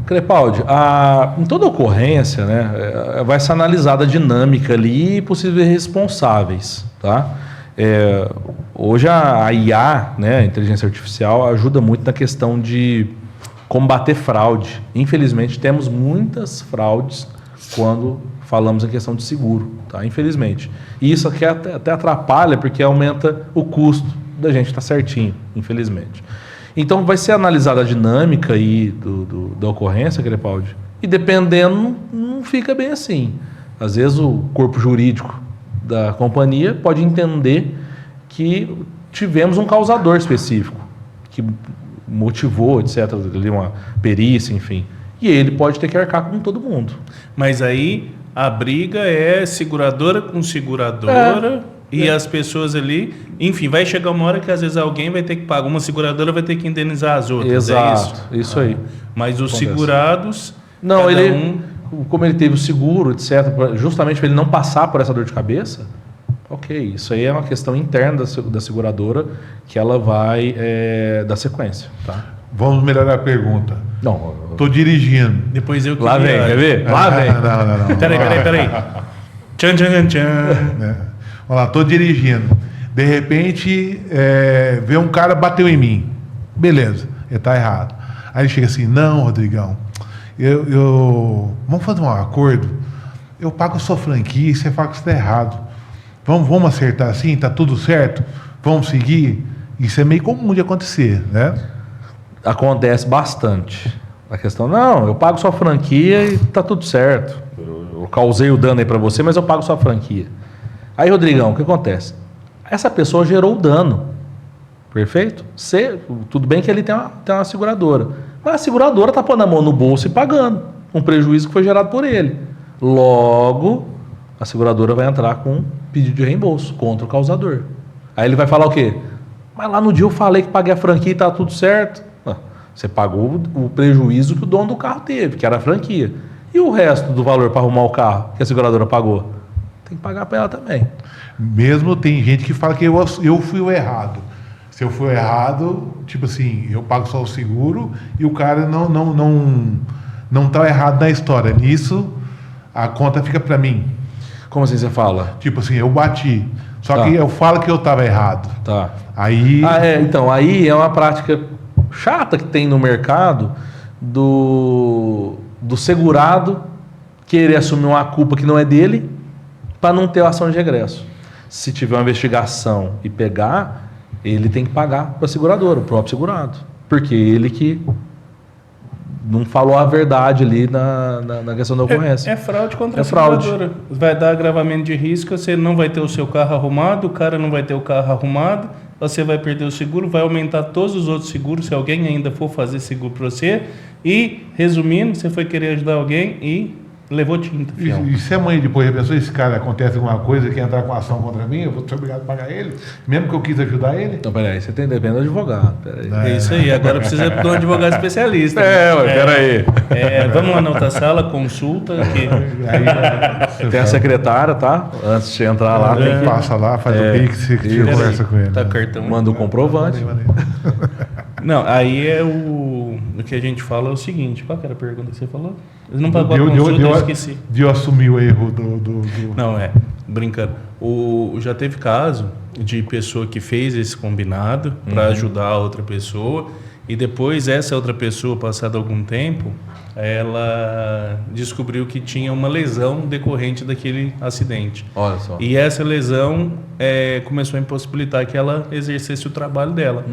Crepaldi, em toda ocorrência, né, vai ser analisada a dinâmica ali e possíveis responsáveis, tá? Hoje a IA, né, a inteligência artificial, ajuda muito na questão de combater fraude. Infelizmente, temos muitas fraudes quando falamos em questão de seguro, tá? Infelizmente. E isso aqui até atrapalha porque aumenta o custo da gente estar certinho, infelizmente. Então vai ser analisada a dinâmica aí da ocorrência, Crepaldi, e dependendo, não fica bem assim. Às vezes o corpo jurídico da companhia pode entender que tivemos um causador específico, que motivou, etc., ali uma perícia, enfim. E ele pode ter que arcar com todo mundo. Mas aí a briga é seguradora com seguradora e as pessoas ali... Enfim, vai chegar uma hora que às vezes alguém vai ter que pagar. Uma seguradora vai ter que indenizar as outras. Exato, é isso aí. Mas os segurados... Não, como ele teve o seguro, etc., justamente para ele não passar por essa dor de cabeça, ok, isso aí é uma questão interna da seguradora que ela vai dar sequência, tá? Vamos melhorar a pergunta. Não, Tô dirigindo. Depois eu lá vem, quer ver? Lá vem. Não. Peraí. Tchan. Vamos lá, tô dirigindo. De repente, vê um cara bateu em mim. Beleza, ele tá errado. Aí ele chega assim, não, Rodrigão, vamos fazer um acordo. Eu pago a sua franquia e você fala que você tá errado. Vamos acertar assim, tá tudo certo? Vamos seguir? Isso é meio comum de acontecer, né? Acontece bastante. A questão, não, eu pago sua franquia e tá tudo certo. Eu causei o dano aí para você, mas eu pago sua franquia. Aí, Rodrigão, o que acontece? Essa pessoa gerou o dano. Perfeito? Tudo bem que ele tem uma seguradora. Mas a seguradora está pondo a mão no bolso e pagando um prejuízo que foi gerado por ele. Logo, a seguradora vai entrar com um pedido de reembolso contra o causador. Aí ele vai falar o quê? Mas lá no dia eu falei que paguei a franquia e está tudo certo. Você pagou o prejuízo que o dono do carro teve, que era a franquia. E o resto do valor para arrumar o carro que a seguradora pagou? Tem que pagar para ela também. Mesmo tem gente que fala que eu fui o errado. Se eu fui errado, tipo assim, eu pago só o seguro e o cara não tá errado na história. Nisso, a conta fica para mim. Como assim você fala? Tipo assim, eu bati. Só que eu falo que eu estava errado. Tá. Aí... Então, aí é uma prática chata que tem no mercado do segurado querer assumir uma culpa que não é dele para não ter ação de regresso. Se tiver uma investigação e pegar, ele tem que pagar para a seguradora, o próprio segurado. Porque ele que não falou a verdade ali na questão da ocorrência. É fraude contra a seguradora. Vai dar agravamento de risco, você não vai ter o seu carro arrumado, o cara não vai ter o carro arrumado, você vai perder o seguro, vai aumentar todos os outros seguros, se alguém ainda for fazer seguro para você. E, resumindo, você foi querer ajudar alguém e levou tinta. E se amanhã depois a pessoa, esse cara acontece alguma coisa, quer entrar com ação contra mim, eu vou ser obrigado a pagar ele, mesmo que eu quis ajudar ele? Então, peraí, você tem dependendo do advogado. É isso aí, agora precisa de um advogado especialista. Peraí. Vamos lá na outra sala, consulta. Tem a secretária, tá? Antes de entrar lá, tem que... Passa lá, faz o pix, você conversa com ele. Tá cartão. Manda o comprovante. Não, aí o que a gente fala é o seguinte. Qual que era a pergunta que você falou? Eles não pagou a consulta, eu esqueci. De eu assumir o erro do... Não, brincando. Já teve caso de pessoa que fez esse combinado para ajudar a outra pessoa e depois essa outra pessoa, passado algum tempo, ela descobriu que tinha uma lesão decorrente daquele acidente. Olha só. E essa lesão começou a impossibilitar que ela exercesse o trabalho dela.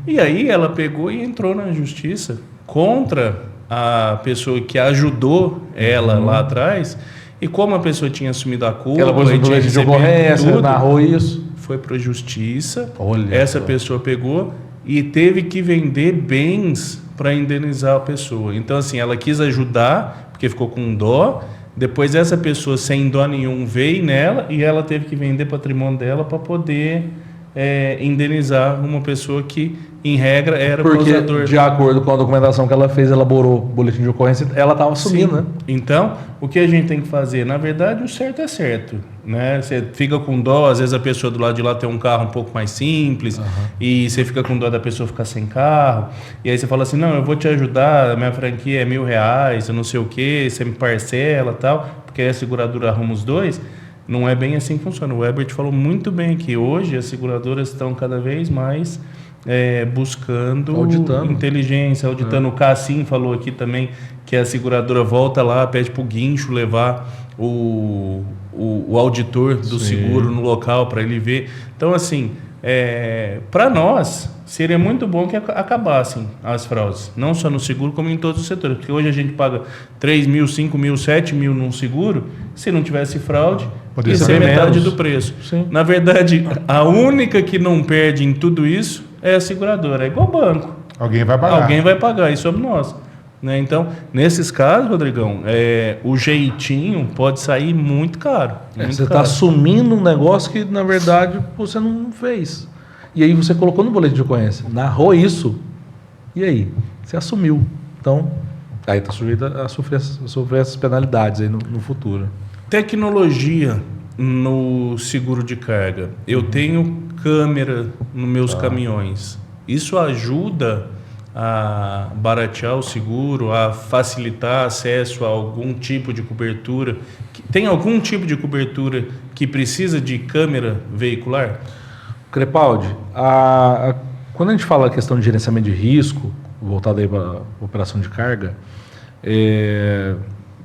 E aí ela pegou e entrou na justiça contra a pessoa que ajudou ela lá atrás. E como a pessoa tinha assumido a culpa, ela pôs o boletim de ocorrência, narrou isso, foi para a justiça. Olha essa pessoa pegou e teve que vender bens para indenizar a pessoa. Então, assim, ela quis ajudar, porque ficou com dó. Depois, essa pessoa, sem dó nenhum, veio nela e ela teve que vender patrimônio dela para poder indenizar uma pessoa que, em regra, era o Porque, causador. de acordo com a documentação que ela fez, elaborou o boletim de ocorrência, ela estava assumindo, Sim. né? Então, o que a gente tem que fazer? Na verdade, o certo é certo, né? Você fica com dó, às vezes a pessoa do lado de lá tem um carro um pouco mais simples, e você fica com dó da pessoa ficar sem carro, e aí você fala assim, não, eu vou te ajudar, a minha franquia é R$1.000, eu não sei o quê, você me parcela e tal, porque aí a seguradora arruma os dois. Não é bem assim que funciona. O Herbert falou muito bem aqui. Hoje as seguradoras estão cada vez mais buscando Auditando. inteligência, auditando. O Cassim falou aqui também que a seguradora volta lá, pede para o guincho levar o auditor do seguro no local para ele ver. Então, assim, para nós, seria muito bom que acabassem as fraudes, não só no seguro, como em todos os setores. Porque hoje a gente paga 3 mil, 5 mil, 7 mil num seguro. Se não tivesse fraude, Poderia ia ser ser metade menos. do preço. Sim. Na verdade, a única que não perde em tudo isso é a seguradora. É igual banco. Alguém vai pagar. Alguém vai pagar, e somos nós. Né? Então, nesses casos, Rodrigão, o jeitinho pode sair muito caro. Muito Você está caro. assumindo um negócio que, na verdade, você não fez. E aí você colocou no boletim de ocorrência, narrou isso, e aí? Você assumiu. Então, aí está sujeito a sofrer essas penalidades aí no futuro. Tecnologia no seguro de carga. Eu tenho câmera nos meus caminhões. Isso ajuda a baratear o seguro, a facilitar acesso a algum tipo de cobertura? Tem algum tipo de cobertura que precisa de câmera veicular? Crepaldi, quando a gente fala a questão de gerenciamento de risco, voltado aí para a operação de carga,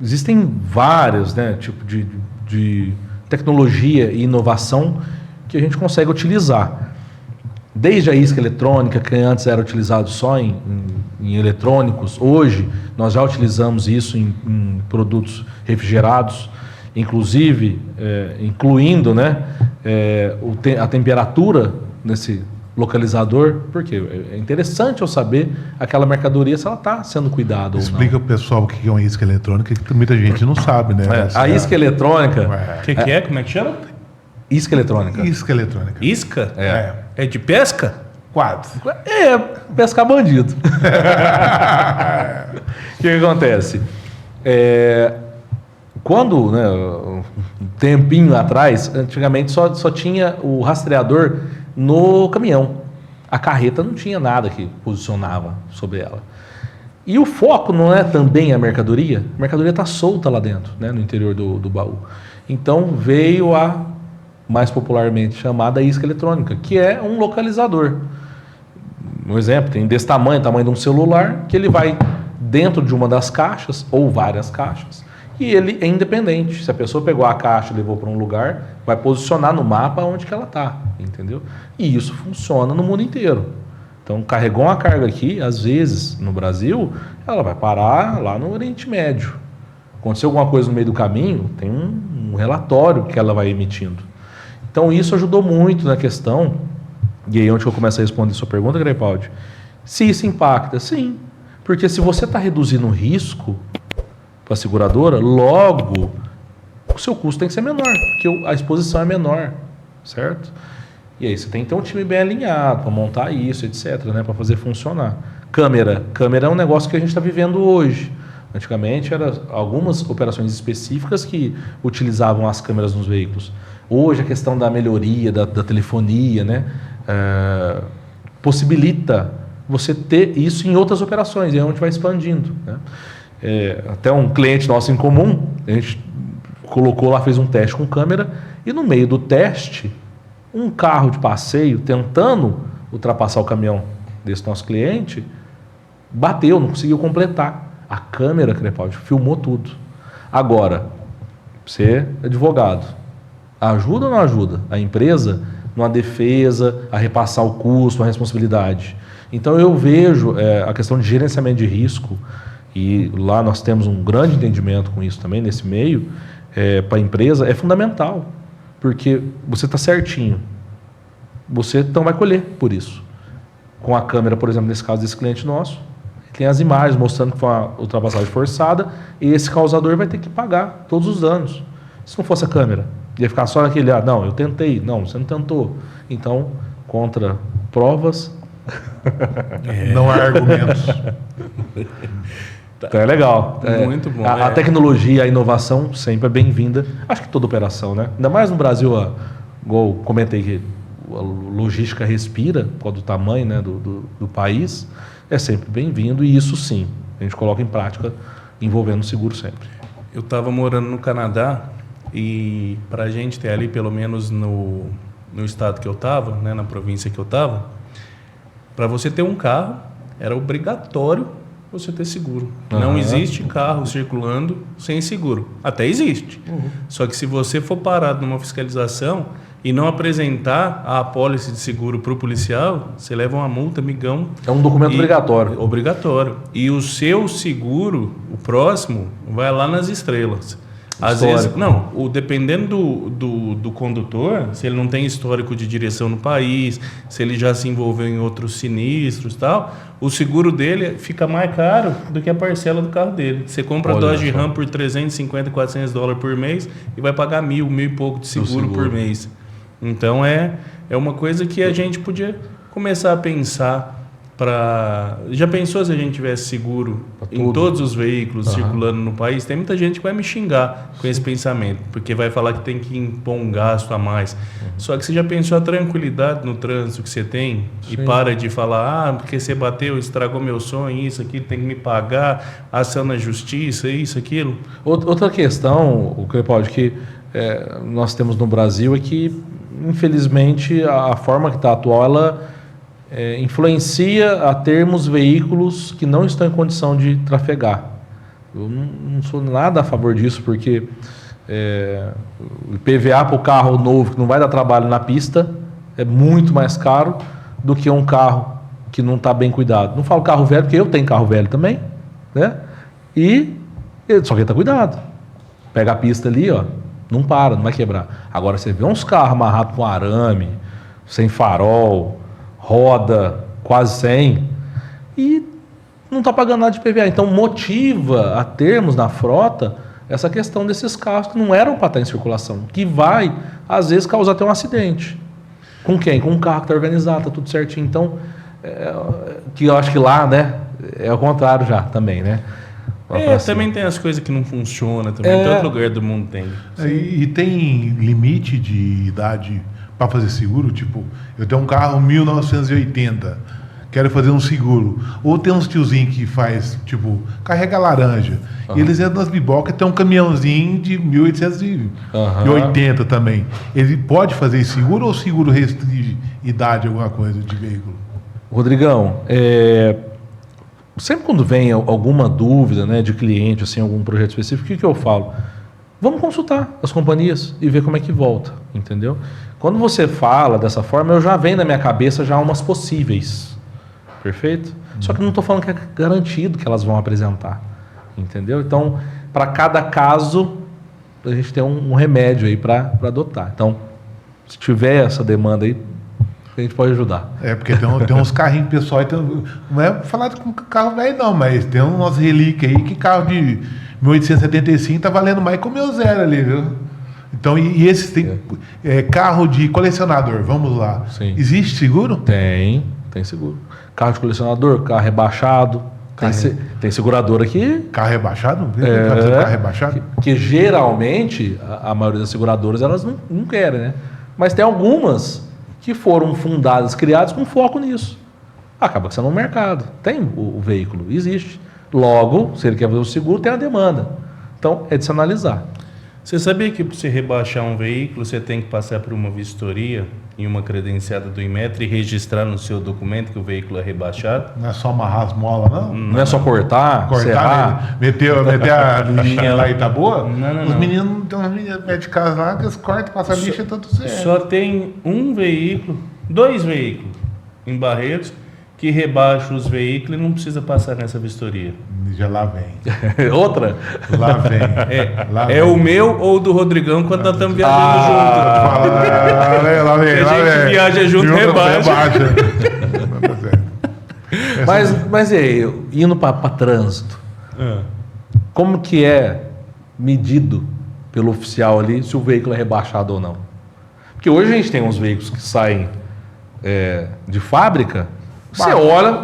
existem vários, né, tipos de tecnologia e inovação que a gente consegue utilizar. Desde a isca eletrônica, que antes era utilizado só em eletrônicos, hoje nós já utilizamos isso em produtos refrigerados, inclusive incluindo, né, a temperatura nesse localizador, porque é interessante eu saber aquela mercadoria se ela está sendo cuidada ou não. Explica pro pessoal o que é uma isca eletrônica, que muita gente não sabe, né? A isca eletrônica... O que é? Como é que chama? Isca eletrônica. Isca eletrônica. Isca? É. É de pesca? Quadro. Pescar bandido. O que acontece? Quando, né, um tempinho atrás, antigamente só tinha o rastreador no caminhão. A carreta não tinha nada que posicionava sobre ela. E o foco não é também a mercadoria? A mercadoria está solta lá dentro, né, no interior do baú. Então veio a mais popularmente chamada isca eletrônica, que é um localizador. Um exemplo, tem desse tamanho de um celular, que ele vai dentro de uma das caixas, ou várias caixas, e ele é independente. Se a pessoa pegou a caixa e levou para um lugar, vai posicionar no mapa onde que ela está, entendeu? E isso funciona no mundo inteiro. Então, carregou uma carga aqui, às vezes, no Brasil, ela vai parar lá no Oriente Médio. Aconteceu alguma coisa no meio do caminho, tem um relatório que ela vai emitindo. Então, isso ajudou muito na questão, e aí onde eu começo a responder a sua pergunta, Crepaldi, se isso impacta, sim. Porque se você está reduzindo o risco para a seguradora, logo o seu custo tem que ser menor, porque a exposição é menor, certo? E aí você tem que ter um time bem alinhado para montar isso, etc., né, para fazer funcionar. Câmera é um negócio que a gente está vivendo hoje. Antigamente eram algumas operações específicas que utilizavam as câmeras nos veículos. Hoje a questão da melhoria da telefonia, né, possibilita você ter isso em outras operações, e aí a gente vai expandindo, né? Até um cliente nosso em comum, a gente colocou lá, fez um teste com câmera, e no meio do teste, um carro de passeio tentando ultrapassar o caminhão desse nosso cliente, bateu, não conseguiu completar. A câmera, Crepaldi, filmou tudo. Agora, você é advogado, ajuda ou não ajuda a empresa numa defesa, a repassar o custo, a responsabilidade? Então eu vejo a questão de gerenciamento de risco, e lá nós temos um grande entendimento com isso também, nesse meio, para a empresa, é fundamental, porque você está certinho, você então vai colher por isso. Com a câmera, por exemplo, nesse caso desse cliente nosso, tem as imagens mostrando que foi uma ultrapassagem forçada, e esse causador vai ter que pagar todos os danos. Se não fosse a câmera, ia ficar só naquele, não, eu tentei, não, você não tentou. Então, contra provas. Não há argumentos. Então é legal. Muito bom. A tecnologia, a inovação sempre é bem-vinda. Acho que toda operação, né? Ainda mais no Brasil, igual eu comentei que a logística respira por causa do tamanho, né, do país, é sempre bem-vindo e isso sim, a gente coloca em prática envolvendo o seguro sempre. Eu estava morando no Canadá e para a gente ter ali, pelo menos no estado que eu estava, né, na província que eu estava, para você ter um carro, era obrigatório você ter seguro. Não existe carro circulando sem seguro. Até existe. Só que se você for parado numa fiscalização e não apresentar a apólice de seguro para o policial, você leva uma multa, amigão. É um documento obrigatório. Obrigatório. E o seu seguro, o próximo, vai lá nas estrelas. Às vezes, dependendo do condutor, se ele não tem histórico de direção no país, se ele já se envolveu em outros sinistros e tal, o seguro dele fica mais caro do que a parcela do carro dele. Você compra a Dodge Ram por $350, $400 por mês e vai pagar mil e pouco de seguro por mês. Então é uma coisa que a gente podia começar a pensar. Já pensou se a gente tivesse seguro em todos os veículos circulando no país? Tem muita gente que vai me xingar com esse pensamento, porque vai falar que tem que impor um gasto a mais. Só que você já pensou a tranquilidade no trânsito que você tem e para de falar, porque você bateu, estragou meu sonho, isso, aquilo, tem que me pagar, ação na justiça, isso, aquilo. Outra questão, o Crepaldi, que nós temos no Brasil é que, infelizmente, a forma que está atual, ela influencia a termos veículos que não estão em condição de trafegar. Eu não sou nada a favor disso, porque o IPVA para o carro novo que não vai dar trabalho na pista é muito mais caro do que um carro que não está bem cuidado. Não falo carro velho, porque eu tenho carro velho também, né? Só que ele está cuidado. Pega a pista ali, ó, não para, não vai quebrar. Agora você vê uns carros amarrados com arame, sem farol, roda quase 100 e não está pagando nada de PVA. Então motiva a termos na frota essa questão desses carros que não eram para estar em circulação, que vai, às vezes, causar até um acidente. Com quem? Com um carro que está organizado, está tudo certinho. Então, que eu acho que lá, né, é o contrário já também, né? Também tem as coisas que não funcionam, também em todo lugar do mundo tem. E tem limite de idade para fazer seguro? Tipo, eu tenho um carro 1980, quero fazer um seguro. Ou tem uns tiozinhos que faz, tipo, carrega laranja. E eles entram nas bibocas e tem um caminhãozinho de 1880 também. Ele pode fazer seguro ou o seguro restringe idade, alguma coisa de veículo? Rodrigão, sempre quando vem alguma dúvida, né, de cliente, assim, algum projeto específico, o que eu falo? Vamos consultar as companhias e ver como é que volta, entendeu? Quando você fala dessa forma, eu já venho na minha cabeça já umas possíveis, perfeito? Só que não estou falando que é garantido que elas vão apresentar, entendeu? Então, para cada caso, a gente tem um remédio aí para adotar. Então, se tiver essa demanda aí, a gente pode ajudar. Porque tem uns carrinhos pessoal, não é falar com carro velho não, mas tem umas relíquias aí que carro de 1875 tá valendo mais que o meu zero ali, viu? Então, e esses tem carro de colecionador, vamos lá. Sim. Existe seguro? Tem seguro. Carro de colecionador, carro rebaixado. Tem seguradora aqui. Carro rebaixado? Carro rebaixado? Que geralmente, a maioria das seguradoras, elas não querem, né? Mas tem algumas que foram fundadas, criadas com foco nisso. Acaba sendo um mercado. Tem o veículo, existe. Logo, se ele quer fazer o seguro, tem a demanda. Então, é de se analisar. Você sabia que para você rebaixar um veículo, você tem que passar por uma vistoria em uma credenciada do Inmetro e registrar no seu documento que o veículo é rebaixado? Não é só amarrar as molas, não? Não é só cortar, serrar. Meter a lixinha lá e tá boa? Não. Os meninos, tem uns meninos de casa lá que eles cortam, passam a lixa e tá tudo certo. Só tem dois veículos em Barretos que rebaixa os veículos e não precisa passar nessa vistoria. Já lá vem. Outra? Lá vem. É o meu ou do Rodrigão quando nós estamos viajando junto. Lá vem. A gente viaja junto, rebaixa. Mas e aí, indo para trânsito, como que é medido pelo oficial ali se o veículo é rebaixado ou não? Porque hoje a gente tem uns veículos que saem de fábrica, você olha,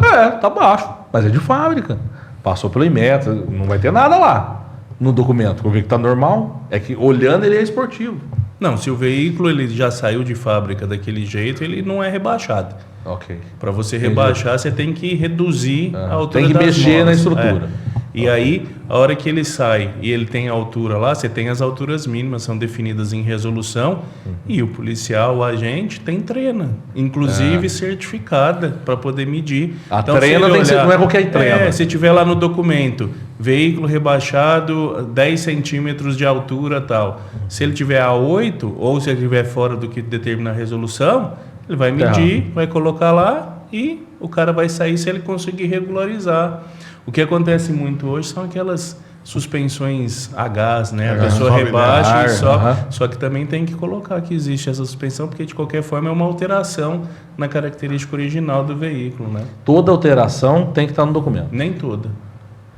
tá baixo, mas é de fábrica. Passou pelo Inmetro, não vai ter nada lá no documento. Eu vi que tá normal, é que olhando ele é esportivo. Não, se o veículo ele já saiu de fábrica daquele jeito, ele não é rebaixado. Ok. Para você rebaixar, você tem que reduzir a altura tem que das mexer molas. na estrutura. E aí, a hora que ele sai e ele tem a altura lá, você tem as alturas mínimas, são definidas em resolução, e o policial, o agente, tem treina, inclusive certificada, para poder medir. A Então, se treina ele tem que ser, olhar- não é qualquer treina. se tiver lá no documento, veículo rebaixado, 10 centímetros de altura tal. Se ele tiver a 8, ou se ele estiver fora do que determina a resolução, ele vai medir, vai colocar lá e o cara vai sair se ele conseguir regularizar. O que acontece muito hoje são aquelas suspensões a gás, né? A pessoa sobe rebaixa ar, e sobe. aham. Só que também tem que colocar que existe essa suspensão, porque de qualquer forma é uma alteração na característica original do veículo, né? Toda alteração tem que estar no documento. Nem toda.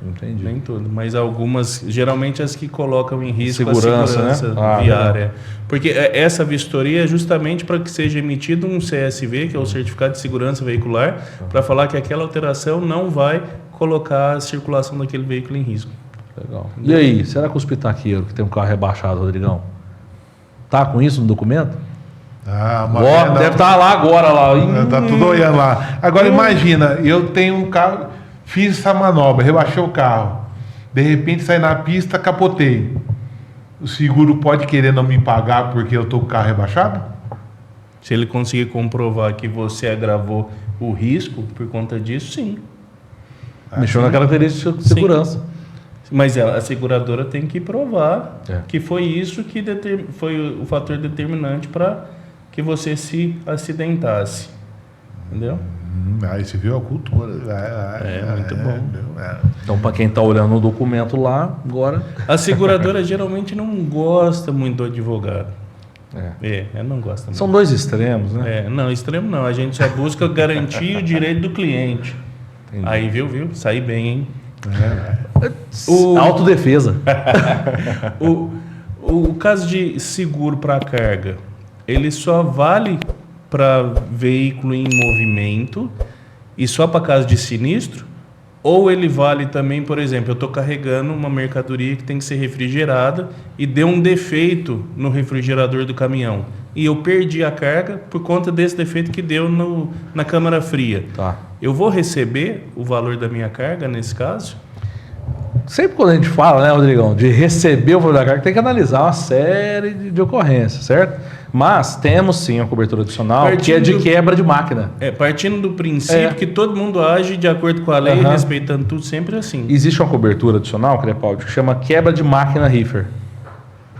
Entendi. Nem tudo, mas algumas, geralmente as que colocam em risco a Segurança, segurança né? viária. Porque essa vistoria é justamente para que seja emitido um CSV, que é o Certificado de Segurança Veicular, para falar que aquela alteração não vai colocar a circulação daquele veículo em risco. Legal. E aí, será que os pitaqueiros que tem um carro rebaixado, Rodrigão, tá com isso no documento? Deve estar lá agora. Lá. Tá tudo olhando lá. Agora imagina, eu tenho um carro, fiz essa manobra, rebaixei o carro. De repente saí na pista, capotei. O seguro pode querer não me pagar porque eu tô com o carro rebaixado? Se ele conseguir comprovar que você agravou o risco por conta disso, sim. Mexeu na característica de segurança. Mas a seguradora tem que provar É. que foi isso que foi o fator determinante para que você se acidentasse. Entendeu? Aí você viu a cultura. Muito bom. Então, para quem está olhando no documento lá, agora. A seguradora geralmente não gosta muito do advogado. Ela não gosta muito. São dois extremos, né? Não, extremo não. A gente só busca garantir o direito do cliente. Entendi. Aí, viu? Sai bem, hein? Autodefesa. O caso de seguro para carga, ele só vale para veículo em movimento e só para caso de sinistro? Ou ele vale também, por exemplo, eu estou carregando uma mercadoria que tem que ser refrigerada e deu um defeito no refrigerador do caminhão e eu perdi a carga por conta desse defeito que deu na câmara fria. Tá. Eu vou receber o valor da minha carga nesse caso? Sempre quando a gente fala, né, Rodrigão, de receber o valor da carga, tem que analisar uma série de ocorrências, certo? Mas temos sim uma cobertura adicional que é de quebra de máquina. Partindo do princípio que todo mundo age de acordo com a lei, respeitando tudo, sempre assim. Existe uma cobertura adicional, Crepaldi, que chama quebra de máquina reefer.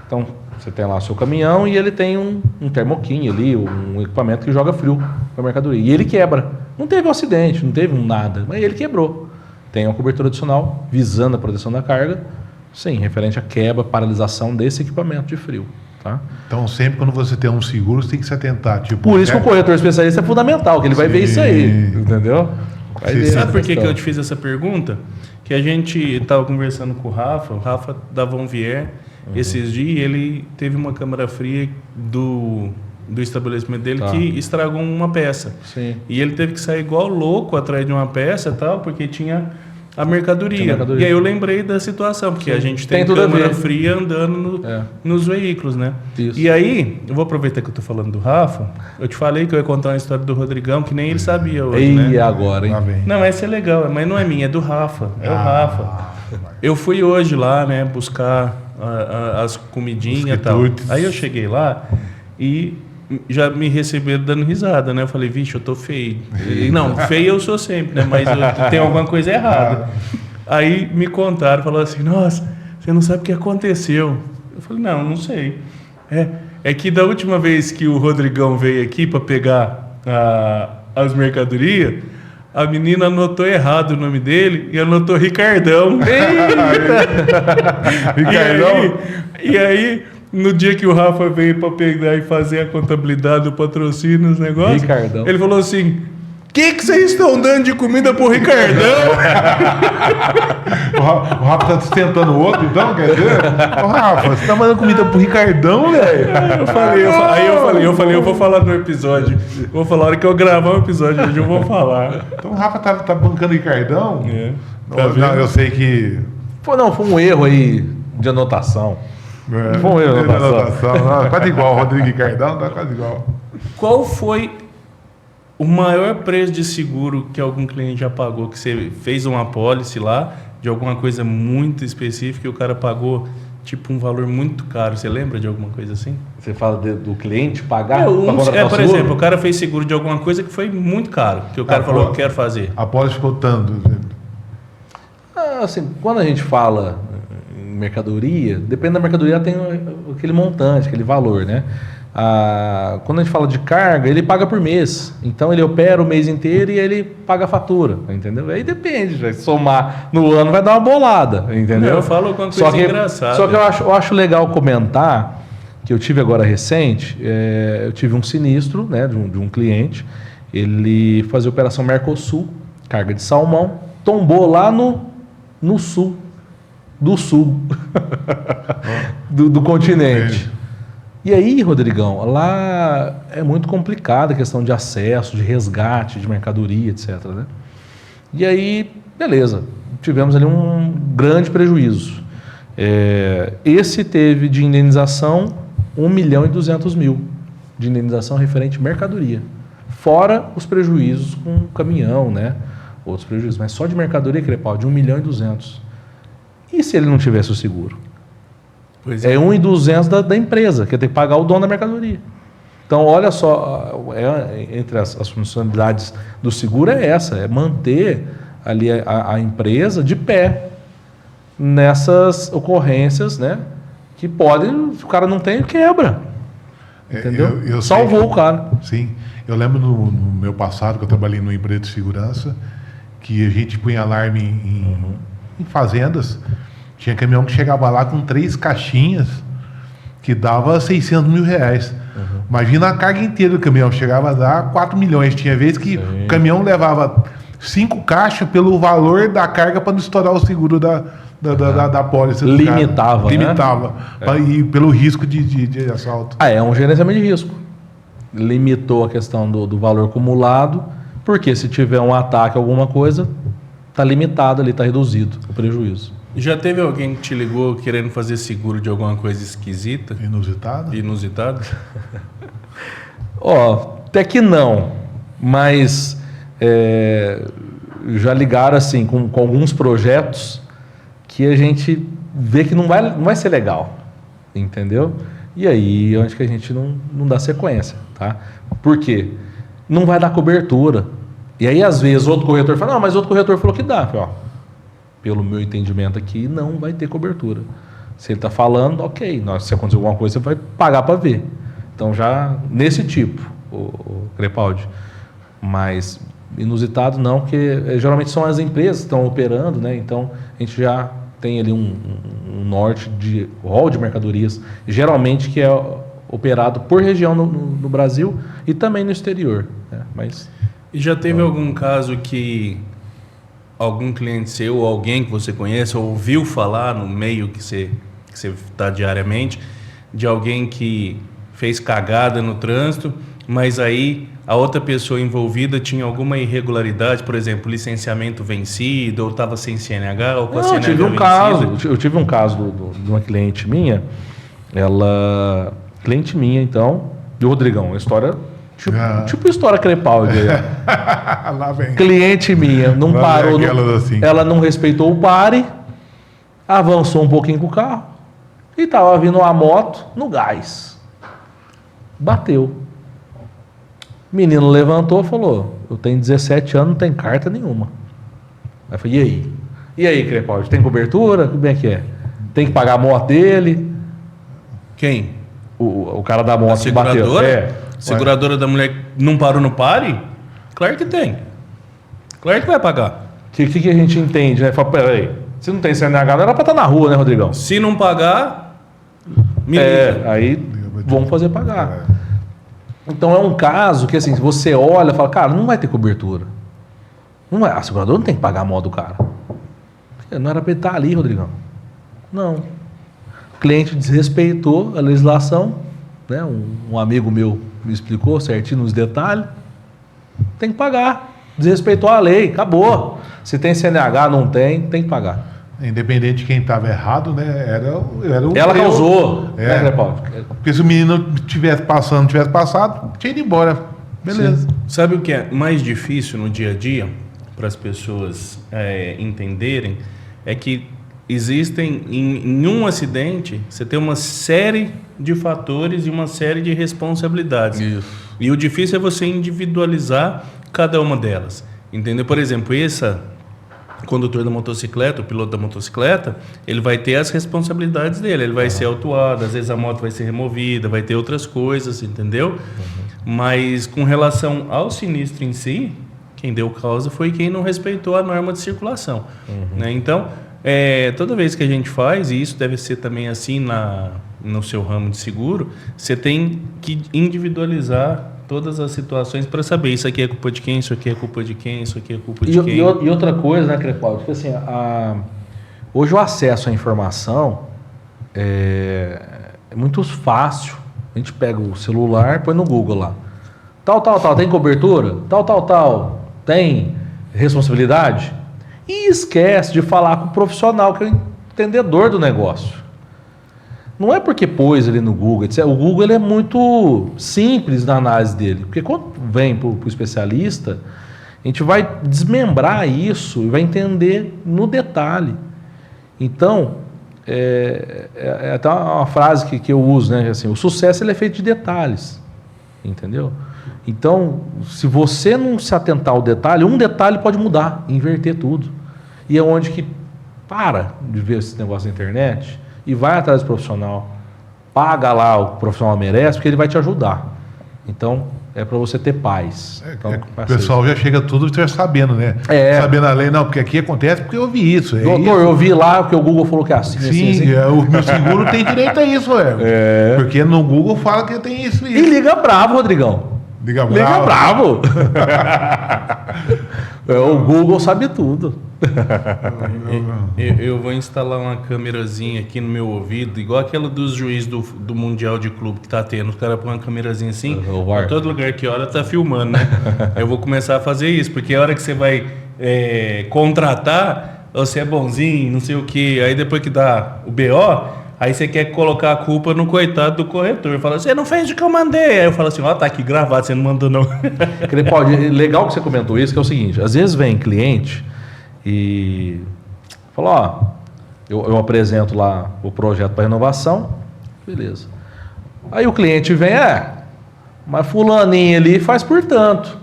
Então, você tem lá o seu caminhão e ele tem um termoquinho ali, um equipamento que joga frio para a mercadoria. E ele quebra. Não teve um acidente, não teve um nada, mas ele quebrou. Tem uma cobertura adicional visando a proteção da carga, sim, referente à quebra, paralisação desse equipamento de frio. Tá? Então, sempre quando você tem um seguro, você tem que se atentar. Tipo, Por isso que o corretor especialista é fundamental, que ele vai ver isso aí, entendeu? Vai ver Sabe por essa que questão. eu te fiz essa pergunta? Que a gente estava conversando com o Rafa da Von Vier, esses dias, e ele teve uma câmara fria do estabelecimento dele que estragou uma peça. Sim. E ele teve que sair igual louco atrás de uma peça e tal, porque tinha a mercadoria. E aí eu lembrei da situação, porque a gente tem tudo a câmara ver. fria andando nos veículos, né? Isso. E aí, eu vou aproveitar que eu tô falando do Rafa, eu te falei que eu ia contar uma história do Rodrigão, que nem ele sabia hoje, E né? agora, hein? Lá vem. Não, essa é legal, mas não é minha, é do Rafa. É o Rafa. Eu fui hoje lá, né, buscar as comidinhas e tal. quitutes. Aí eu cheguei lá e já me receberam dando risada, né? Eu falei, vixe, eu tô feio. E, não, feio eu sou sempre, né? Mas tem alguma coisa errada. Aí me contaram, falaram assim, nossa, você não sabe o que aconteceu. Eu falei, não sei. É que da última vez que o Rodrigão veio aqui para pegar as mercadorias, a menina anotou errado o nome dele e anotou Ricardão. Ricardão? E aí, no dia que o Rafa veio para pegar e fazer a contabilidade do patrocínio, os negócios, Ricardão. ele falou assim, que vocês estão dando de comida pro Ricardão? O Rafa tá sustentando o outro, então, quer dizer? Ô, Rafa, você tá mandando comida pro Ricardão, velho? Eu falei, eu vou falar no episódio. Vou falar, a hora que eu gravar o episódio hoje, eu vou falar. Então o Rafa tá bancando o Ricardão? É. Não, eu sei que... Foi um erro aí de anotação. Foi um erro de anotação. Não, quase igual, o Rodrigo Ricardão tá quase igual. Qual foi o maior preço de seguro que algum cliente já pagou? Que você fez uma apólice lá de alguma coisa muito específica e o cara pagou tipo um valor muito caro. Você lembra de alguma coisa assim? Você fala do cliente pagar? Por exemplo, o cara fez seguro de alguma coisa que foi muito caro. Que o cara falou, eu quero fazer. A apólice ficou tanto. Assim, quando a gente fala em mercadoria, depende da mercadoria, ela tem aquele montante, aquele valor, né? Quando a gente fala de carga, ele paga por mês. Então ele opera o mês inteiro e ele paga a fatura, entendeu? Aí depende, vai somar no ano vai dar uma bolada, entendeu? Não, eu falo com uma coisa engraçada. Só que eu acho legal comentar que eu tive agora recente, eu tive um sinistro, né, de um cliente. Ele fazia operação Mercosul, carga de salmão, tombou lá no sul do continente. E aí, Rodrigão, lá é muito complicada a questão de acesso, de resgate, de mercadoria, etc. Né? E aí, beleza, tivemos ali um grande prejuízo. Esse teve de indenização 1.200.000 de indenização referente à mercadoria. Fora os prejuízos com o caminhão, né? Outros prejuízos, mas só de mercadoria, Crepaldi, 1.200.000. E se ele não tivesse o seguro? Pois É 1.200.000 da empresa, que tem que pagar o dono da mercadoria. Então, olha só, entre as funcionalidades do seguro é essa, é manter ali a empresa de pé nessas ocorrências, né? Que pode, se o cara não tem, quebra. Entendeu? Eu Salvou sei que, o cara. Sim. Eu lembro no meu passado, que eu trabalhei numa empresa de segurança, que a gente punha alarme em fazendas. Tinha caminhão que chegava lá com 3 caixinhas que dava 600 mil reais. Imagina a carga inteira do caminhão, chegava a dar 4 milhões. Tinha vezes que o caminhão levava 5 caixas pelo valor da carga para não estourar o seguro da pólice. Limitava, né? Limitava. E pelo risco de assalto. É um gerenciamento de risco. Limitou a questão do valor acumulado, porque se tiver um ataque, alguma coisa, está limitado ali, está reduzido o prejuízo. Já teve alguém que te ligou querendo fazer seguro de alguma coisa esquisita? Inusitado? Até que não, mas já ligaram assim com alguns projetos que a gente vê que não vai ser legal, entendeu? E aí eu acho que a gente não dá sequência, tá? Por quê? Não vai dar cobertura. E aí às vezes outro corretor fala, não, mas outro corretor falou que dá. Eu falei, pelo meu entendimento aqui, não vai ter cobertura. Se ele está falando, ok, se acontecer alguma coisa, você vai pagar para ver. Então, já nesse tipo, o Crepaldi. Mas inusitado não, porque geralmente são as empresas que estão operando, né? Então, a gente já tem ali um norte de rol de mercadorias, geralmente que é operado por região no Brasil e também no exterior. Né? Mas, e já teve algum caso que algum cliente seu, ou alguém que você conhece, ou ouviu falar no meio que você está diariamente, de alguém que fez cagada no trânsito, mas aí a outra pessoa envolvida tinha alguma irregularidade, por exemplo, licenciamento vencido, ou estava sem CNH, ou com a CNH vencida? Eu tive um caso de uma cliente minha, cliente minha então, e o Rodrigão, a história... Tipo história Crepaldi. Lá vem. Cliente minha, não parou. Assim. Ela não respeitou o pare, avançou um pouquinho com o carro e estava vindo uma moto no gás. Bateu. O menino levantou e falou: eu tenho 17 anos, não tenho carta nenhuma. Aí eu falei: e aí? E aí, Crepaldi, tem cobertura? Como é que é? Tem que pagar a moto dele? Quem? O cara da moto que bateu. É. Seguradora da mulher não parou no pare? Claro que tem. Claro que vai pagar. O que a gente entende, né? Fala, peraí, se não tem CNH, não era pra estar na rua, né, Rodrigão? Se não pagar, me liga. Aí vamos fazer pagar. Então é um caso que assim, você olha e fala, cara, não vai ter cobertura. Não vai, a seguradora não tem que pagar a moto do cara. Não era para ele estar ali, Rodrigão. Não. O cliente desrespeitou a legislação, né? Um amigo meu me explicou certinho nos detalhes. Tem que pagar. Desrespeitou a lei, acabou. Se tem CNH, não tem que pagar. Independente de quem estava errado, né? Era o Ela erro. causou. É. Né, Paulo? Porque se o menino tivesse passado, tinha ido embora. Beleza. Sabe o que é mais difícil no dia a dia para as pessoas entenderem? É que existem, em um acidente, você tem uma série de fatores e uma série de responsabilidades. Isso. E o difícil é você individualizar cada uma delas. Entendeu? Por exemplo, o condutor da motocicleta, o piloto da motocicleta, ele vai ter as responsabilidades dele. Ele vai ser autuado, às vezes a moto vai ser removida, vai ter outras coisas, entendeu? Mas com relação ao sinistro em si, quem deu causa foi quem não respeitou a norma de circulação. Né? Então, toda vez que a gente faz, e isso deve ser também assim no seu ramo de seguro, você tem que individualizar todas as situações para saber isso aqui é culpa de quem, isso aqui é culpa de quem, isso aqui é culpa de quem. E outra coisa, né, Crepaldi, que assim, hoje o acesso à informação é muito fácil. A gente pega o celular, põe no Google lá. Tal, tem cobertura? Tal, tem responsabilidade? E esquece de falar com o profissional, que é o entendedor do negócio. Não é porque pôs ali no Google, etc. O Google ele é muito simples na análise dele. Porque quando vem para o especialista, a gente vai desmembrar isso e vai entender no detalhe. Então, é até uma frase que eu uso, né? Assim, o sucesso ele é feito de detalhes. Entendeu? Então, se você não se atentar ao detalhe, um detalhe pode mudar, inverter tudo. E é onde que para de ver esse negócio na internet e vai atrás do profissional, paga lá o profissional merece, porque ele vai te ajudar. Então, é para você ter paz. Então, o pessoal já chega tudo já sabendo, né? Sabendo a lei, não, porque aqui acontece porque eu vi isso. Doutor, isso. Eu vi lá porque o Google falou que é assim. Sim, assim. O meu seguro tem direito a isso, porque no Google fala que tem isso. E liga bravo, Rodrigão. Liga bravo. O Google sabe tudo. Eu vou instalar uma câmerazinha aqui no meu ouvido, igual aquela dos juízes do Mundial de Clube que tá tendo. Os caras põem uma câmerazinha assim, em todo lugar que hora tá filmando, né? Eu vou começar a fazer isso, porque a hora que você vai contratar, você é bonzinho, não sei o quê, aí depois que dá o BO... Aí você quer colocar a culpa no coitado do corretor. Fala, você não fez o que eu mandei. Aí eu falo assim, tá aqui gravado, você não mandou não. Crepaldi, legal que você comentou isso, que é o seguinte, às vezes vem cliente e fala, eu apresento lá o projeto para renovação, beleza. Aí o cliente vem, mas fulaninho ali faz por tanto.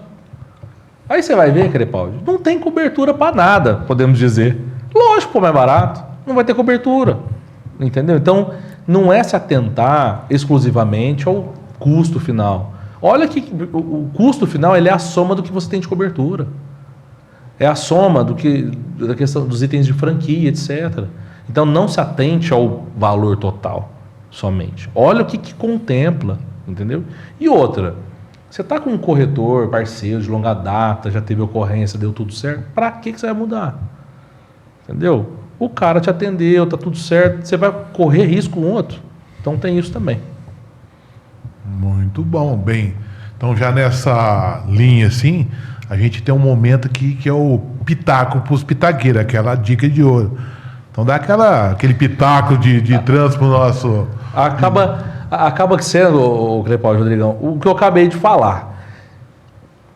Aí você vai ver, Crepaldi, não tem cobertura para nada, podemos dizer. Lógico, pô, mais barato, não vai ter cobertura. Entendeu? Então, não é se atentar exclusivamente ao custo final. Olha que o custo final ele é a soma do que você tem de cobertura. É a soma da questão dos itens de franquia, etc. Então, não se atente ao valor total somente. Olha o que contempla, entendeu? E outra, você está com um corretor, parceiro de longa data, já teve ocorrência, deu tudo certo, para que você vai mudar? Entendeu? O cara te atendeu, tá tudo certo, você vai correr risco com o outro. Então tem isso também. Muito bom, bem. Então já nessa linha assim, a gente tem um momento aqui que é o pitaco para os pitaqueiros, aquela dica de ouro. Então dá aquele pitaco de trânsito pro nosso... Acaba que sendo, o Crepaldi, Rodrigão, o que eu acabei de falar.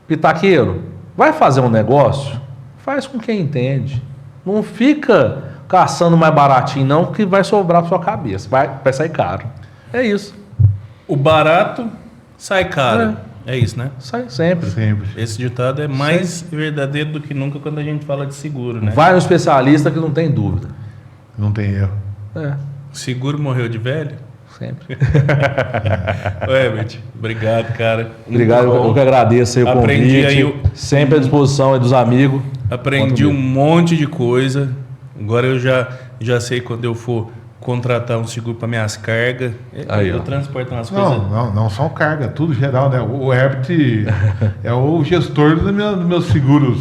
Pitaqueiro, vai fazer um negócio? Faz com quem entende. Não fica caçando mais baratinho, não, que vai sobrar pra sua cabeça. Vai sair caro. É isso. O barato sai caro. É isso, né? Sai sempre. Esse ditado é mais verdadeiro do que nunca quando a gente fala de seguro, né? Vai no especialista que não tem dúvida. Não tem erro. Seguro morreu de velho? Sempre. Herbert, obrigado, cara. Obrigado, eu que agradeço aí o convite. Sempre à disposição aí dos amigos. Aprendi um monte de coisa. Agora eu já sei quando eu for contratar um seguro para minhas cargas. Aí, Eu ó. transporto umas coisas. Não são carga, tudo geral, né? O Herbert é o gestor dos meus seguros.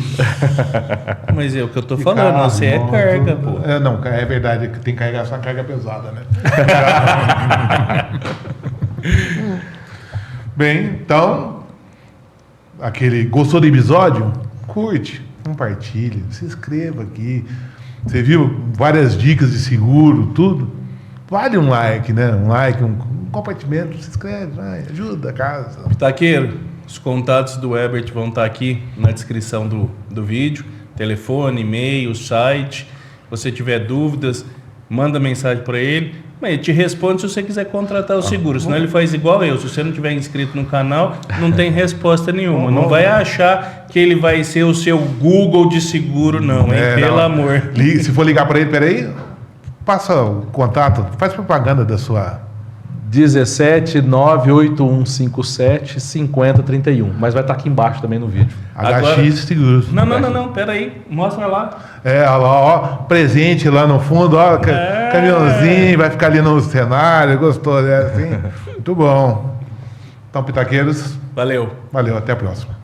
Mas é o que eu tô de falando, carro, você é moto. carga, pô. Não, é verdade que tem que carregar essa carga pesada, né? Bem, então, gostou do episódio? Curte, compartilha, se inscreva aqui. Você viu várias dicas de seguro, tudo? Vale um like, né? Um like, um compartilhamento, se inscreve, vai, ajuda a casa. Taqueiro, os contatos do Herbert vão estar aqui na descrição do vídeo. Telefone, e-mail, site. Se você tiver dúvidas, manda mensagem para ele. Mas ele te responde se você quiser contratar o seguro. Senão ele faz igual eu. Se você não tiver inscrito no canal, não tem resposta nenhuma. Não vai achar que ele vai ser o seu Google de seguro, não, hein? Pelo amor. Se for ligar para ele, peraí, passa o contato, faz propaganda da sua... 17 98157 5031. Mas vai estar aqui embaixo também no vídeo. HX Seguros. Não, peraí. Mostra lá. Olha lá, ó, presente lá no fundo, ó, caminhãozinho, vai ficar ali no cenário, gostou, né? Assim, muito bom. Então, pitaqueiros, Valeu. valeu, até a próxima.